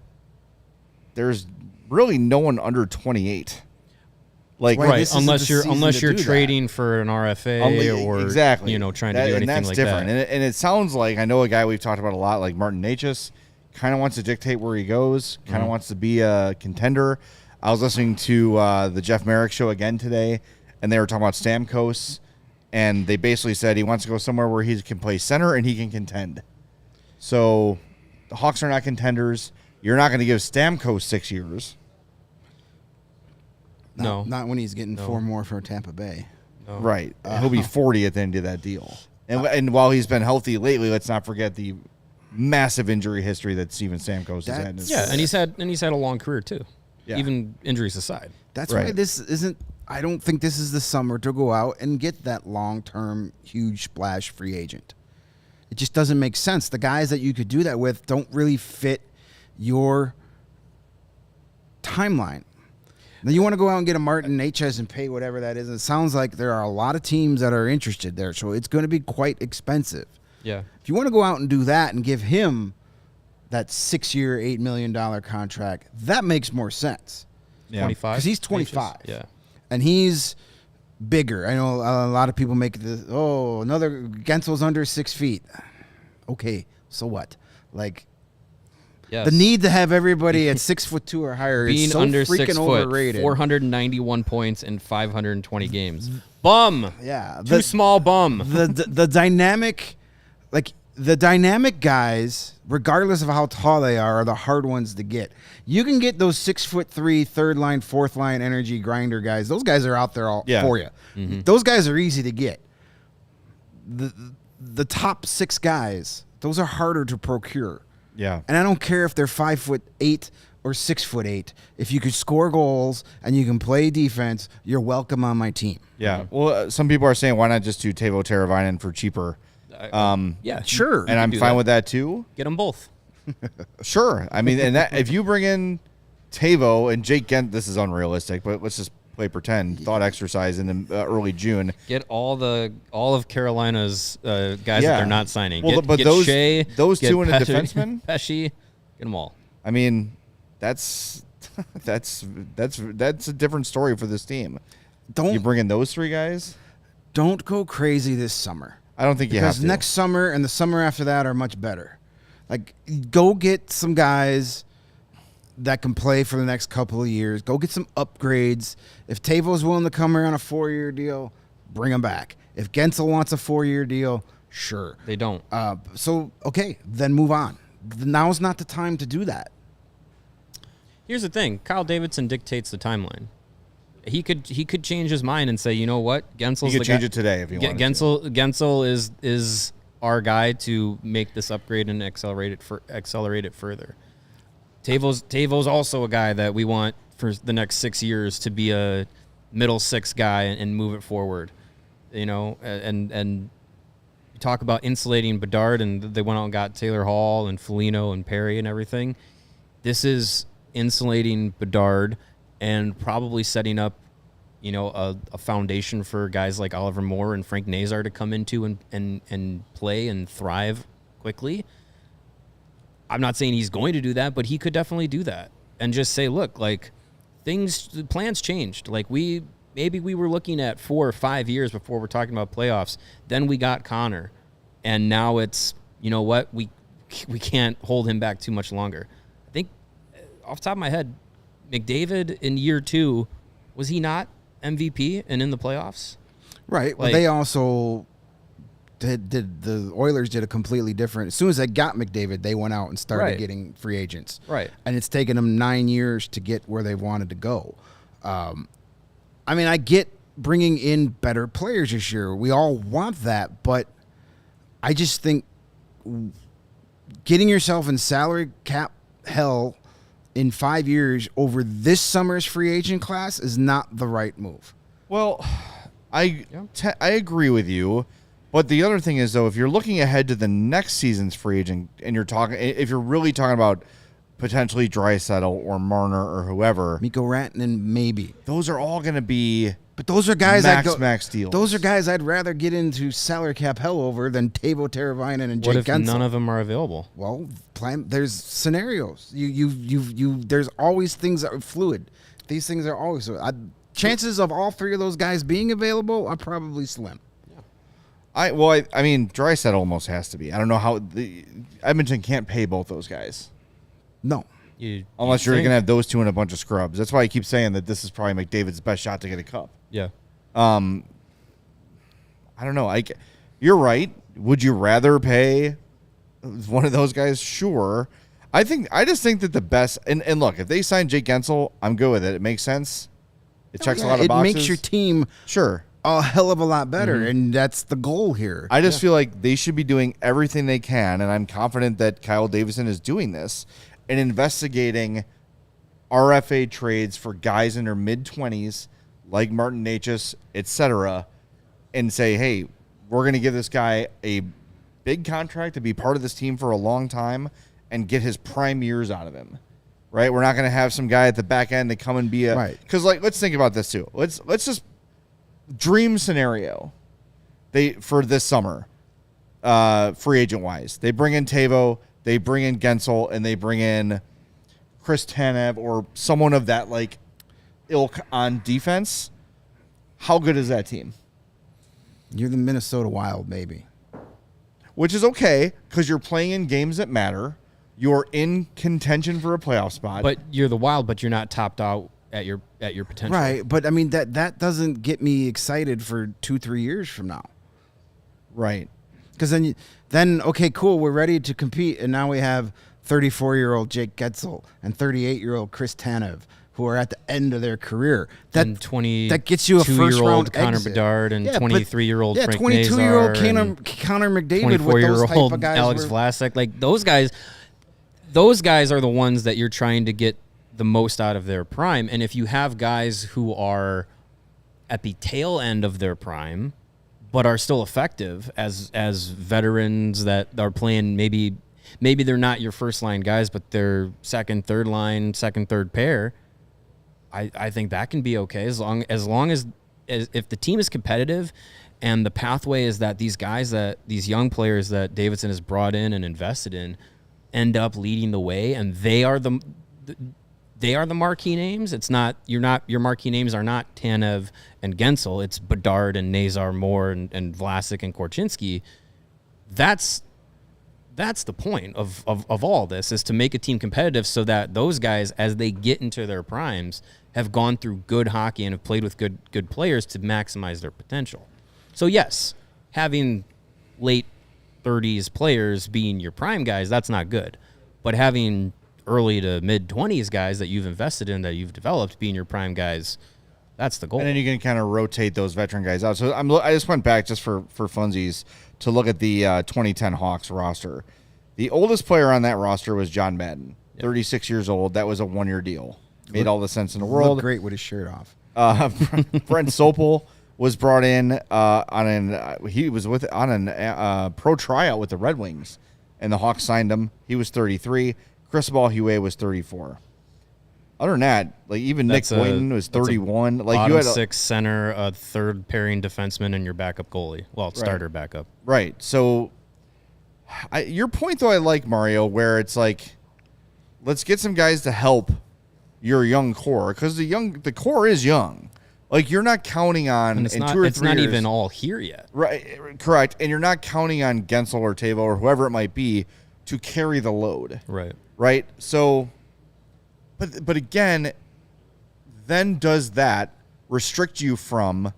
there's really no one under 28. Like, Right, this isn't unless the you're season to do that. trading for an RFA or exactly, trying to do anything that's like different. that. And it sounds like, I know a guy we've talked about a lot, like Martin Necas, kind of wants to dictate where he goes, kind of wants to be a contender. I was listening to the Jeff Merrick show again today, and they were talking about Stamkos, and they basically said he wants to go somewhere where he can play center and he can contend. So the Hawks are not contenders. You're not going to give Stamkos 6 years. No. Not when he's getting No. 4 more for Tampa Bay. No. Right. He'll be 40 at the end of that deal. And while he's been healthy lately, let's not forget the massive injury history that Steven Stamkos has had. in his Yeah, career. and he's had a long career too. Yeah. Even injuries aside. That's Right. why this isn't. I don't think this is the summer to go out and get that long-term, huge splash free agent. It just doesn't make sense. The guys that you could do that with don't really fit your timeline. Now you want to go out and get a Martin Necas and pay whatever that is. It sounds like there are a lot of teams that are interested there, so it's going to be quite expensive. Yeah. If you want to go out and do that and give him that 6-year, $8 million contract, that makes more sense. Yeah. 25. 'Cause he's 25. Yeah. And he's bigger. I know a lot of people make this, another Guentzel's under 6 feet. Okay, so what? Like, Yes. the need to have everybody at 6'2" or higher being is so under freaking 6 foot, overrated. 491 points in 520 games. Bum. Yeah, Too small bum. the dynamic, like the dynamic guys, regardless of how tall they are the hard ones to get. You can get those 6'3", third line, fourth line energy grinder guys. Those guys are out there for you. Mm-hmm. Those guys are easy to get. The top 6 guys, those are harder to procure. Yeah. And I don't care if they're 5'8" or 6'8". If you could score goals and you can play defense, you're welcome on my team. Yeah. Well, some people are saying, why not just do Teuvo Teravainen for cheaper? Yeah, Sure. And I'm do fine that. with that too. Get them both. Sure. I mean, and that if you bring in Teuvo and Jake Guentzel, this is unrealistic, but let's just play pretend thought exercise in the early June. Get all of Carolina's guys that Yeah. they're not signing. Well, Get, but get those- Shea, those get two and a Pesci- defenseman? Pesci, get them all. I mean, that's a different story for this team. You Don't bring in those 3 guys? don't go crazy this summer. I don't think you have Because to. next summer and the summer after that are much better. Like, go get some guys that can play for the next couple of years. Go get some upgrades. If Teuvo's willing to come around a 4-year deal, bring him back. If Guentzel wants a 4-year deal, sure. They don't. Okay, then move on. Now's not the time to do that. Here's the thing: Kyle Davidson dictates the timeline. He could change his mind and say, you know what, Guentzel's You could the change guy. it today if you wanted to. Guentzel is our guy to make this upgrade and accelerate it further. Teuvo's also a guy that we want for the next 6 years to be a middle 6 guy and move it forward. You know, and you talk about insulating Bedard, and they went out and got Taylor Hall and Foligno and Perry and everything. This is insulating Bedard and probably setting up, you know, a foundation for guys like Oliver Moore and Frank Nazar to come into and play and thrive quickly. I'm not saying he's going to do that, but he could definitely do that and just say, look, like the plans changed. Like maybe we were looking at 4 or 5 years before we're talking about playoffs. Then we got Connor, and now it's, you know what, we can't hold him back too much longer. I think off the top of my head, McDavid in year 2, was he not MVP and in the playoffs? Right. Well, Like- they also did the Oilers did a completely different. As soon as they got McDavid, they went out and started Right. getting free agents. Right. And it's taken them 9 years to get where they wanted to go. I mean, I get bringing in better players this year. We all want that, but I just think getting yourself in salary cap hell in 5 years over this summer's free agent class is not the right move. Well, I agree with you, but the other thing is, though, if you're looking ahead to the next season's free agent and if you're really talking about potentially Draisaitl or Marner or whoever, Mikko Rantanen, maybe. those are all going to be But those are guys max deals. Those are guys I'd rather get into salary cap hell over than Teuvo Teravainen and What Jake if Guentzel. none of them are available? Well, there's scenarios. There's always things that are fluid. These things are always chances of all 3 of those guys being available are probably slim. I mean, Draisaitl almost has to be. I don't know how Edmonton can't pay both those guys No. unless you're think? going to have those 2 and a bunch of scrubs. That's why I keep saying that this is probably McDavid's best shot to get a cup. Yeah. I don't know. You're right. Would you rather pay one of those guys? Sure. I just think that the best and look, if they sign Jake Guentzel, I'm good with it. It makes sense. It checks a lot of it boxes. makes your team Sure. a hell of a lot better, and that's the goal here. I just feel like they should be doing everything they can, and I'm confident that Kyle Davidson is doing this, and investigating RFA trades for guys in their mid-20s, like Martin Necas, etc., and say, hey, we're going to give this guy a big contract to be part of this team for a long time and get his prime years out of him, right? We're not going to have some guy at the back end to come and be a... Right. Because, like, let's think about this, too. Let's just... Dream scenario for this summer, free agent-wise. They bring in Tavo, they bring in Guentzel, and they bring in Chris Tanev or someone of that, like, ilk on defense. How good is that team? You're the Minnesota Wild, maybe. Which is okay, because you're playing in games that matter. You're in contention for a playoff spot. But you're the Wild, but you're not topped out at your potential. Right, but I mean that doesn't get me excited for 2-3 years from now. Right. Because then okay, cool, we're ready to compete, and now we have 34-year-old Jake Guentzel and 38-year-old Chris Tanev, who are at the end of their career. And That gets you a first-round Connor exit. Bedard and 23-year-old Frank 22-year-old Nazar Connor McDavid with those type of 24-year-old guys. Alex Vlasic. Like those guys are the ones that you're trying to get the most out of their prime. And if you have guys who are at the tail end of their prime but are still effective as veterans that are playing, maybe they're not your first line guys, but they're second, third line, second, third pair, I think that can be okay as long as if the team is competitive and the pathway is that these young players that Davidson has brought in and invested in end up leading the way, and they are the marquee names. It's not your marquee names are not Tanev and Guentzel. It's Bedard and Nazar, Moore and Vlasic and Korchinski. That's the point of all this, is to make a team competitive so that those guys, as they get into their primes, have gone through good hockey and have played with good players to maximize their potential. So yes, having late 30s players being your prime guys, that's not good. But having early to mid-20s guys that you've invested in, that you've developed, being your prime guys, that's the goal. And then you can kind of rotate those veteran guys out. So I just went back just for funsies to look at the 2010 Hawks roster. The oldest player on that roster was John Madden, 36 years old. That was a one-year deal. Made all the sense in the world. Looked great with his shirt off. Brent Sopel was brought in on a pro tryout with the Red Wings, and the Hawks signed him. He was 33. Cristobal Huet was 34. Other than that, like even Nick Boyden was 31. Like you had six center, a third pairing defenseman, and your backup goalie. Well, starter backup. Right. So your point, though, I like, Mario, where it's like, let's get some guys to help your young core, because the core is young. Like, you're not counting on and it's in not, 2 or 3 it's not years, even all here yet. Right. Correct. And you're not counting on Guentzel or Tavo or whoever it might be to carry the load. Right. Right. So, but again, then does that restrict you from,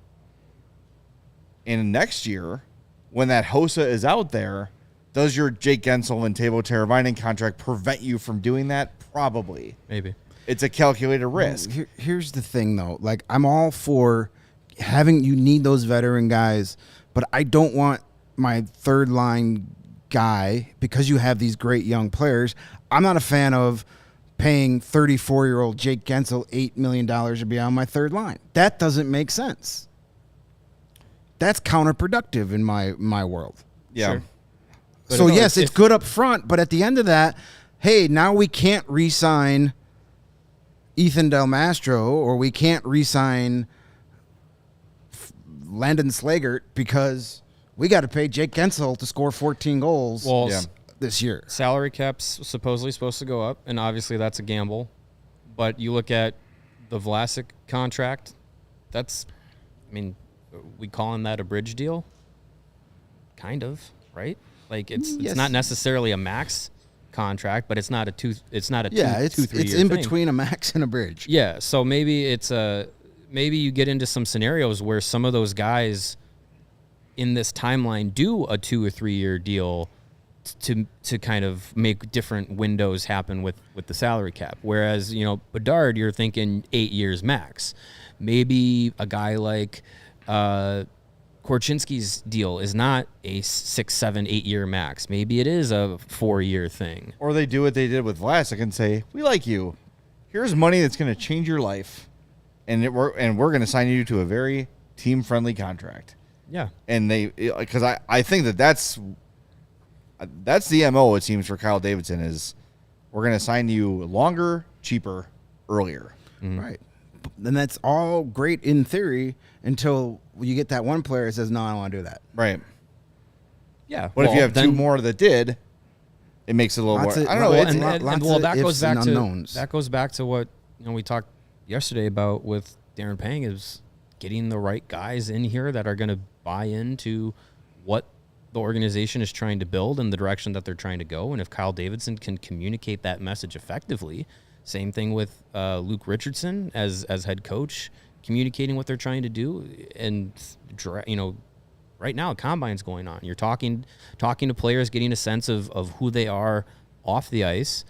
in next year, when that Hossa is out there, does your Jake Guentzel and Tavo Teravainen contract prevent you from doing that? Probably. Maybe. It's a calculated risk. Here's the thing, though. Like, I'm all for you need those veteran guys, but I don't want my third line guy, because you have these great young players. I'm not a fan of paying 34-year-old Jake Guentzel $8 million to be on my third line. That doesn't make sense. That's counterproductive in my world. Yeah. Sure. So, yes, it's good up front, but at the end of that, hey, now we can't re-sign Ethan Del Mastro, or we can't re-sign Landon Slagert because we got to pay Jake Guentzel to score 14 goals this year. Salary cap's supposedly supposed to go up, and obviously that's a gamble. But you look at the Vlasic contract, we calling that a bridge deal? Kind of, right? Like it's not necessarily a max contract, but it's not a 2 3 year it's in between a max and a bridge. Yeah, so maybe maybe you get into some scenarios where some of those guys in this timeline do a 2 or 3 year deal to kind of make different windows happen with the salary cap. Whereas, Bedard, you're thinking 8 years max. Maybe a guy like Korchinski's deal is not a 6, 7, 8 year max. Maybe it is a 4-year thing. Or they do what they did with Vlasic and say, we like you. Here's money that's going to change your life. And we're going to sign you to a very team-friendly contract. Yeah. And because I think that's the MO, it seems, for Kyle Davidson is we're going to sign you longer, cheaper, earlier. Mm-hmm. Right. And that's all great in theory until you get that one player that says, no, I don't want to do that. Right. Yeah. But if you have two more that did, it makes it a little more. I don't know. That goes back to what we talked yesterday about with Darren Pang is getting the right guys in here that are going to buy into what the organization is trying to build and the direction that they're trying to go. And if Kyle Davidson can communicate that message effectively, same thing with Luke Richardson as head coach, communicating what they're trying to do. And, right now, Combine's going on. You're talking to players, getting a sense of who they are off the ice.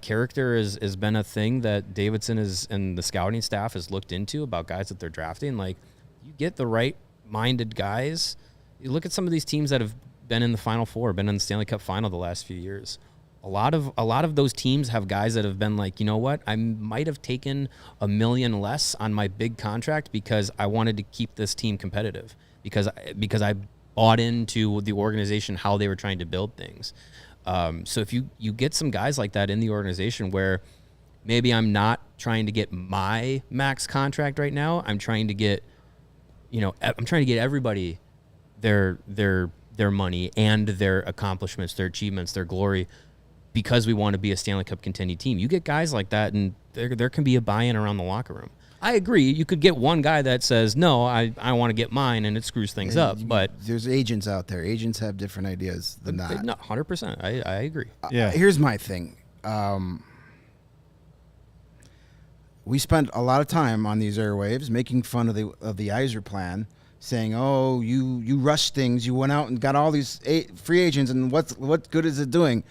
Character has been a thing that Davidson and the scouting staff has looked into about guys that they're drafting. Like, you get the right-minded guys. You look at some of these teams that have been in the Final Four, been in the Stanley Cup Final the last few years. A lot of those teams have guys that have been like, you know what, I might have taken $1 million less on my big contract because I wanted to keep this team competitive because I bought into the organization, how they were trying to build things. So if you get some guys like that in the organization where maybe I'm not trying to get my max contract right now, I'm trying to get everybody their money and their accomplishments, their achievements, their glory, because we want to be a Stanley Cup contending team. You get guys like that, and there can be a buy-in around the locker room. I agree. You could get one guy that says, no, I want to get mine, and it screws things up. But there's agents out there. Agents have different ideas than that. No, 100%. I agree. Yeah. Here's my thing. We spent a lot of time on these airwaves making fun of the Yzer plan, saying, "Oh, you rushed things. You went out and got all these free agents, and what good is it doing?"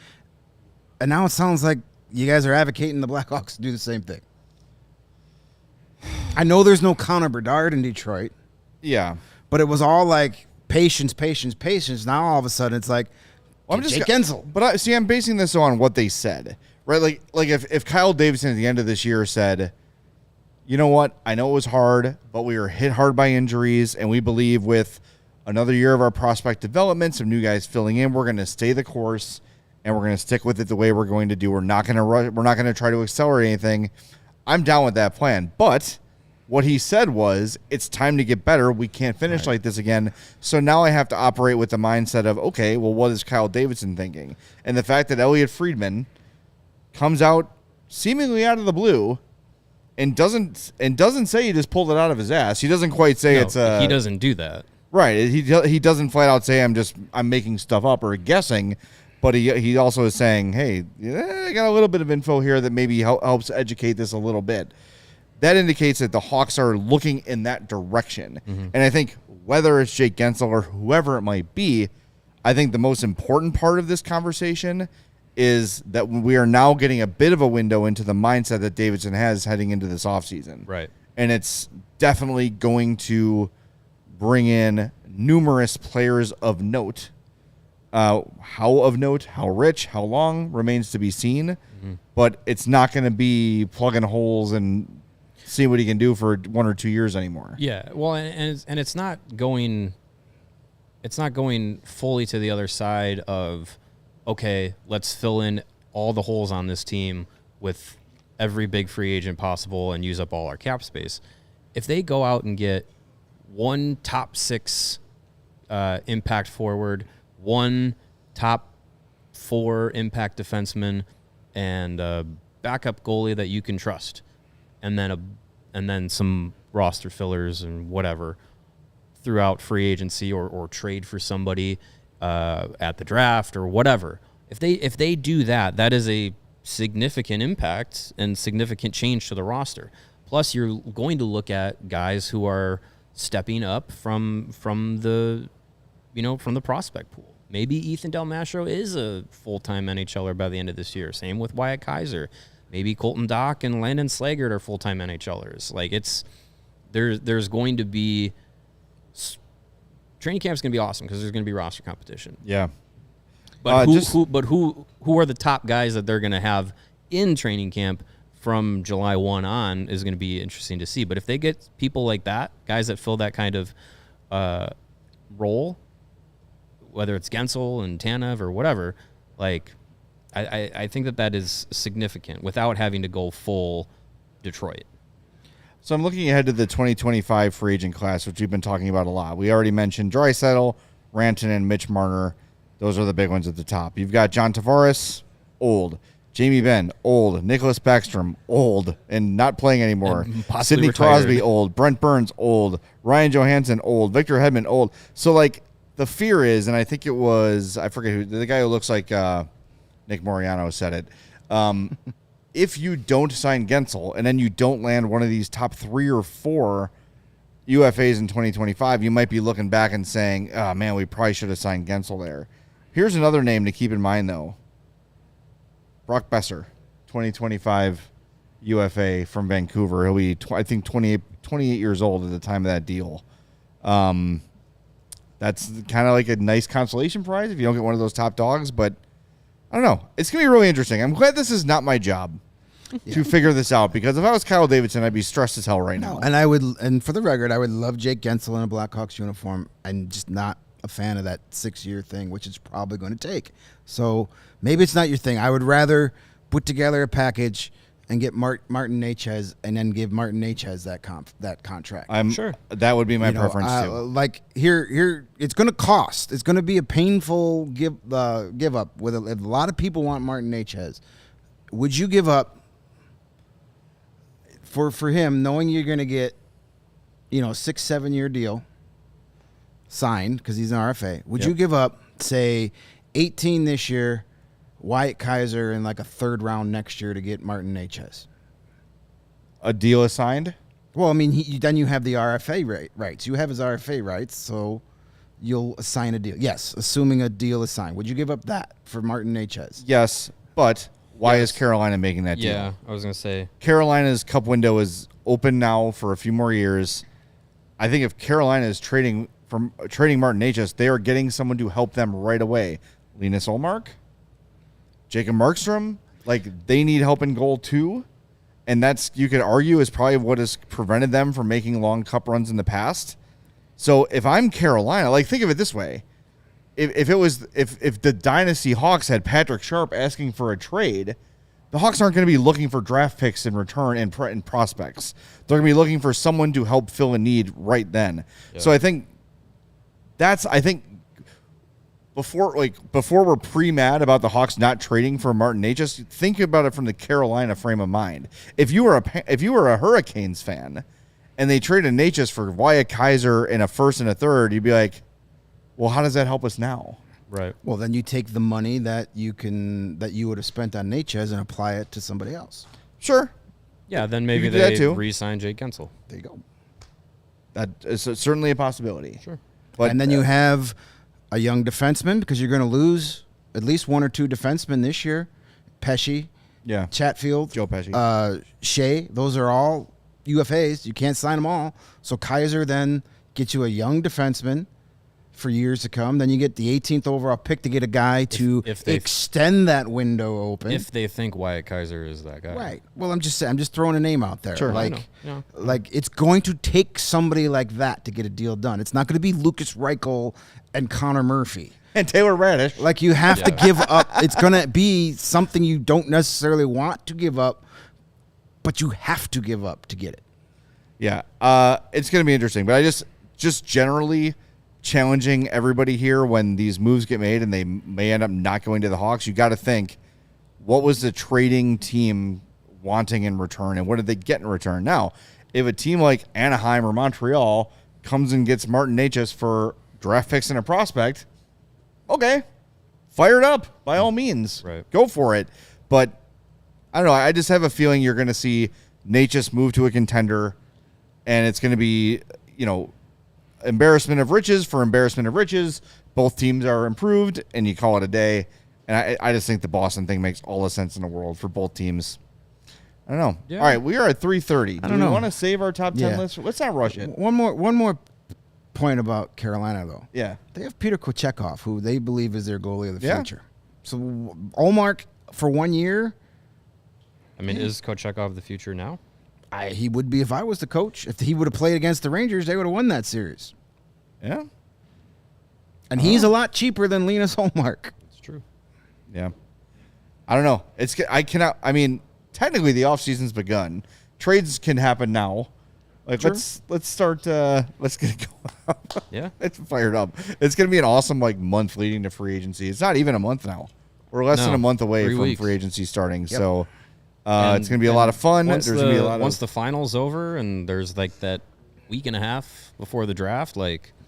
And now it sounds like you guys are advocating the Blackhawks to do the same thing. I know there's no Connor Bedard in Detroit. Yeah. But it was all like patience. Now all of a sudden it's like, Jake Guentzel. But I'm basing this on what they said, right? Like if Kyle Davidson at the end of this year said, you know what, I know it was hard, but we were hit hard by injuries, and we believe with another year of our prospect development, some new guys filling in, we're going to stay the course, and we're going to stick with it the way we're going to do. We're not going to try to accelerate anything. I'm down with that plan. But what he said was, it's time to get better. We can't finish like this again. So now I have to operate with the mindset of, okay, well, what is Kyle Davidson thinking? And the fact that Elliotte Friedman comes out seemingly out of the blue and doesn't say he just pulled it out of his ass. He doesn't quite say it's he doesn't do that. Right. He doesn't flat out say I'm making stuff up or guessing. But he also is saying, hey, I got a little bit of info here that maybe helps educate this a little bit. That indicates that the Hawks are looking in that direction. Mm-hmm. And I think whether it's Jake Guentzel or whoever it might be, I think the most important part of this conversation is that we are now getting a bit of a window into the mindset that Davidson has heading into this offseason. Right. And it's definitely going to bring in numerous players of note. How of note, how rich, how long remains to be seen. Mm-hmm. But it's not going to be plugging holes and seeing what he can do for 1 or 2 years anymore. Yeah, well, and it's not going fully to the other side of, okay, let's fill in all the holes on this team with every big free agent possible and use up all our cap space. If they go out and get one top 6 impact forward, one top 4 impact defenseman, and a backup goalie that you can trust, and then some roster fillers and whatever throughout free agency or trade for somebody at the draft or whatever. If they do that, that is a significant impact and significant change to the roster. Plus, you're going to look at guys who are stepping up from the prospect pool. Maybe Ethan Del Mastro is a full-time NHLer by the end of this year. Same with Wyatt Kaiser. Maybe Colton Dock and Landon Slaggert are full-time NHLers. Like, there's going to be training camp's going to be awesome because there's going to be roster competition. Yeah. But who are the top guys that they're going to have in training camp from July 1 on is going to be interesting to see. But if they get people like that, guys that fill that kind of role, whether it's Guentzel and Tanev or whatever, like I think that is significant without having to go full Detroit. So I'm looking ahead to the 2025 free agent class, which we've been talking about a lot. We already mentioned Draisaitl, Rantanen, Mitch Marner. Those are the big ones at the top. You've got John Tavares, old. Jamie Benn, old. Nicholas Backstrom, old and not playing anymore. Sidney Crosby, old. Brent Burns, old. Ryan Johansson, old. Victor Hedman, old. So, like, the fear is, and I think it was, I forget who, the guy who looks like Nick Moriano said it. If you don't sign Guentzel and then you don't land one of these top 3 or 4 UFAs in 2025, you might be looking back and saying, oh, man, we probably should have signed Guentzel there. Here's another name to keep in mind, though. Brock Besser, 2025 UFA from Vancouver. He'll be, I think, 28 years old at the time of that deal. That's kind of like a nice consolation prize if you don't get one of those top dogs, but I don't know. It's going to be really interesting. I'm glad this is not my job to figure this out, because if I was Kyle Davidson, I'd be stressed as hell right now. And for the record, I would love Jake Guentzel in a Blackhawks uniform. I'm just not a fan of that 6-year thing, which it's probably going to take. So maybe it's not your thing. I would rather put together a package and get Martin Necas and then give Martin Necas that contract. I'm sure that would be my preference too. Like here, it's going to cost. It's going to be a painful give up. With a lot of people want Martin Necas. Would you give up for him, knowing you're going to get, 6-7 year deal signed because he's an RFA? Would you give up, say, 18 this year, Wyatt Kaiser, and like a 3rd round next year to get Martin Necas? A deal is signed? Well, I mean, then you have the RFA rights. You have his RFA rights, so you'll assign a deal. Yes, assuming a deal is signed. Would you give up that for Martin Necas? Yes, but why is Carolina making that deal? Yeah, I was going to say. Carolina's cup window is open now for a few more years. I think if Carolina is trading Martin Necas, they are getting someone to help them right away. Linus Ullmark, Jacob Markstrom, like, they need help in goal too. And that's, you could argue, is probably what has prevented them from making long cup runs in the past. So if I'm Carolina, like, think of it this way. If the Dynasty Hawks had Patrick Sharp asking for a trade, the Hawks aren't going to be looking for draft picks in return and prospects. They're going to be looking for someone to help fill a need right then. Yeah. So I think before we're pre-mad about the Hawks not trading for Martin Necas, think about it from the Carolina frame of mind. If you were a Hurricanes fan and they traded Necas for Wyatt Kaiser and a 1st and a 3rd, you'd be like, well, how does that help us now? Right. Well, then you take the money that you would have spent on Necas and apply it to somebody else. Sure. Yeah, then maybe they re-sign Jake Guentzel. There you go. That is certainly a possibility. Sure. But, and then you have a young defenseman, because you're going to lose at least 1 or 2 defensemen this year. Pesce, Chatfield, Joe Pesce, Shea. Those are all UFAs. You can't sign them all. So Kaiser then gets you a young defenseman for years to come. Then you get the 18th overall pick to get a guy to extend that window open. If they think Wyatt Kaiser is that guy. Right. Well, I'm just throwing a name out there. Sure. Like it's going to take somebody like that to get a deal done. It's not going to be Lucas Reichel and Connor Murphy. And Taylor Radish. Like, you have to give up. It's going to be something you don't necessarily want to give up, but you have to give up to get it. Yeah. It's going to be interesting. But I just generally challenging everybody here when these moves get made and they may end up not going to the Hawks. You got to think, what was the trading team wanting in return and what did they get in return? Now, if a team like Anaheim or Montreal comes and gets Martin Necas for draft picks and a prospect, okay, fire it up by all means. Right. Go for it. But I don't know. I just have a feeling you're going to see Necas move to a contender and it's going to be, embarrassment of riches for embarrassment of riches. Both teams are improved, and you call it a day. And I just think the Boston thing makes all the sense in the world for both teams. I don't know. Yeah. All right, we are at 3:30. I don't know. We want to save our top 10 list? Let's not rush it. One more point about Carolina, though. Yeah. They have Peter Kochetkov, who they believe is their goalie of the Yeah. future. So Olmark for 1 year, I mean, is Kochetkov the future now? he would be if I was the coach. If he would have played against the Rangers, they would have won that series. Yeah. And he's a lot cheaper than Linus Olmark. It's true. Yeah. I don't know. I mean, technically the offseason's begun. Trades can happen now. Like Sure. let's start let's get it going. Yeah. It's fired up. It's going to be an awesome month leading to free agency. It's not even a month now. We're less than a month away 3 from weeks. free agency starting. Yep. So it's going to be a And lot of fun. Once There's going to be a lot once of the finals over and there's that week and a half before the draft,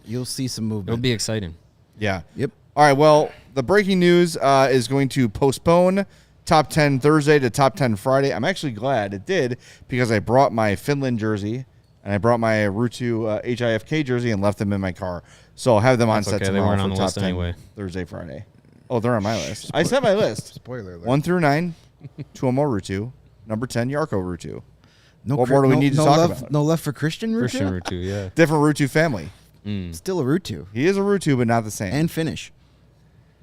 You'll see some it'll movement. be exciting. yeah. Yep. All right, well, the breaking news is going to postpone Top 10 Thursday to Top 10 Friday. I'm actually glad it did because I brought my Finland jersey and I brought my Ruutu HIFK jersey and left them in my car. So I'll have them on That's set okay, they tomorrow weren't for on the Top list 10 anyway. Thursday, Friday. Oh, they're on my list. I set my list. Spoiler alert. 1 through 9, Tuomo Ruutu. Number 10, Yarko Ruutu. No, What more do we need to talk love, about? No love for Christian Ruutu? Christian Ruutu, yeah. Different Ruutu family. Still a Ruutu. He is a Ruutu, but not the same. And Finnish.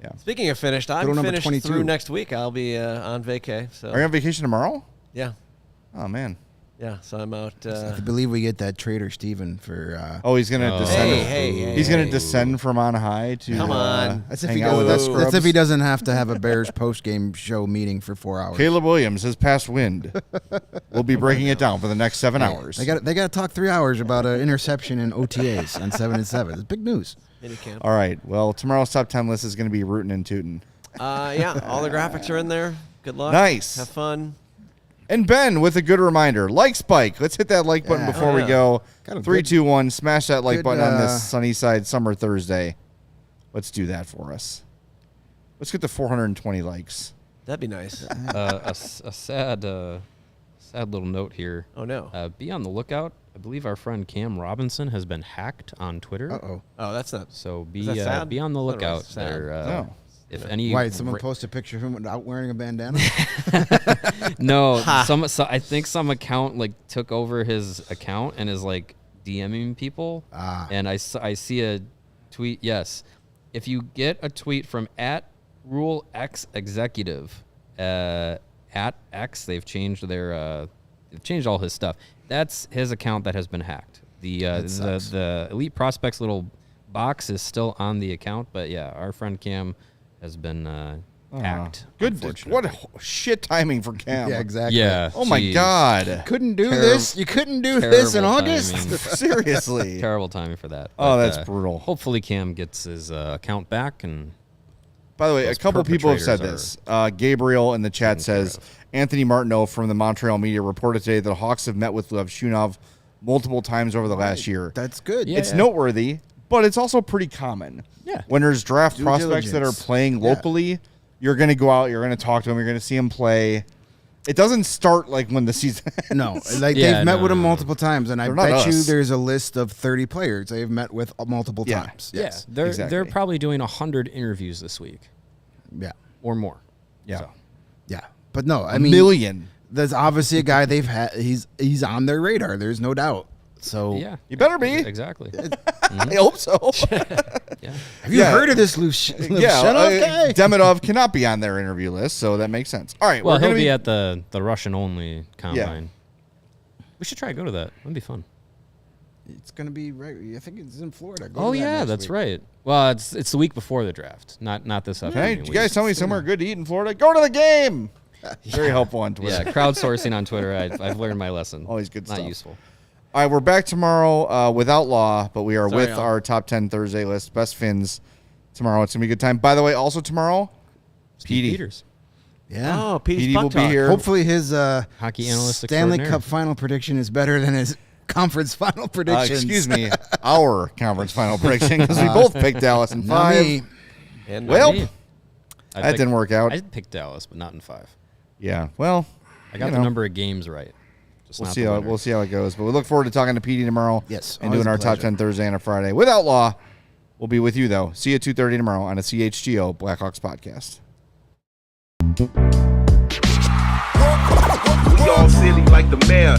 yeah. Speaking of finished, I'm Little number finished 22. through next week. I'll be on vacay. So Are you on vacation tomorrow? yeah, Oh, man. yeah. So I'm out. I believe we get that traitor Steven for. Oh, he's going to Oh. descend. Hey, He's going to hey. descend from on high to Come on. That's if, hang he out with us doesn't, that's if scrubs. he doesn't have to have a Bears post-game show meeting for 4 hours. Caleb Williams has passed wind. We'll be breaking it down for the next 7 hours. They got to talk 3 hours about an interception in OTAs on 7 and 7. It's big news. minicamp. All right. Well, tomorrow's top 10 list is going to be rootin' and tootin'. Yeah, all the graphics are in there. Good luck. Nice. Have fun. And Ben with a good reminder. Like Spike. Let's hit that like button Yeah. before Oh, we yeah. go. Got a 3, good- 2, 1. Smash that like good, button on this Sunnyside Summer Thursday. Let's do that for us. Let's get to 420 likes. That'd be nice. A sad little note here. Oh no. Be on the lookout. I believe our friend Cam Robinson has been hacked on Twitter. Uh-oh. Oh, that's not. So Is that sad? be on the I thought it lookout was sad. there. No. If any, Why, did someone post a picture of him without wearing a bandana? No, I think some account took over his account and is DMing people. And I see a tweet. Yes, if you get a tweet from @RuleX @X, they've changed they've changed all his stuff. That's his account that has been hacked. The Elite Prospects little box is still on the account, but yeah, our friend Cam has been hacked. Good. unfortunately. What shit timing for Cam. Yeah, exactly. Yeah. Oh, my geez. God. Couldn't do Terrib- this. You couldn't do this in terrible August. timing. Seriously. Terrible timing for that. Oh, But, that's brutal. Hopefully, Cam gets his account back. And By the way, a Those couple people have said perpetrators this. Gabriel in the chat taken care says Anthony Martineau from the Montreal media reported today that the Hawks have met with Lev Shunov multiple times over the last year. That's good. Yeah. It's noteworthy, but it's also pretty common. Yeah. When there's draft Due prospects that are diligence. playing Yeah. locally, you're going to go out, you're going to talk to them, you're going to see them play. It doesn't start when the season No, ends. Yeah, they've met no, with him no, no. multiple times, and I They're not bet you us. there's a list of 30 players they've met with multiple Yeah. times. Yes. yeah, they're exactly. probably doing 100 interviews this week Yeah. or more. Yeah. So, Yeah. But no, I A mean, million. there's obviously a guy they've had. He's on their radar. There's no doubt. So yeah, You better be. exactly. I hope so. Yeah. have you Yeah. heard of this Shunov guy? Demidov cannot be on their interview list, so that makes sense. All right, Well, we're he'll going to be at the Russian only combine. We should try to go to that. That'd be fun. It's gonna be right. I think it's in Florida. Go Oh to that yeah, next that's week. right. Well, it's the week before the draft, not this Hey, upcoming did you week. guys tell me somewhere good to eat in Florida? Go to the game. Very helpful on Twitter. Yeah, crowdsourcing on Twitter. I've learned my lesson. Always good Not stuff. useful. All right, we're back tomorrow with Outlaw, but we are Sorry, with Al. our top 10 Thursday list. Best Fins tomorrow. It's going to be a good time. By the way, also tomorrow, Steve Petey. Peters, Yeah. Oh, Pete's Petey will Buck be Talk. here. Hopefully his hockey analyst Stanley extraordinaire. Cup final prediction is better than his conference final predictions. Excuse me, our conference final prediction, because we both picked Dallas in Not 5. me. And Well, Me. I that picked- didn't work out. I picked Dallas, but not in 5. Yeah, well, I got you the know. number of games right. We'll see how it goes. But we look forward to talking to Petey tomorrow. Yes, and always doing a our top pleasure. 10 Thursday and a Friday with Outlaw. We'll be with you though. See you at 2:30 tomorrow on a CHGO Blackhawks podcast. We all silly like the mayor.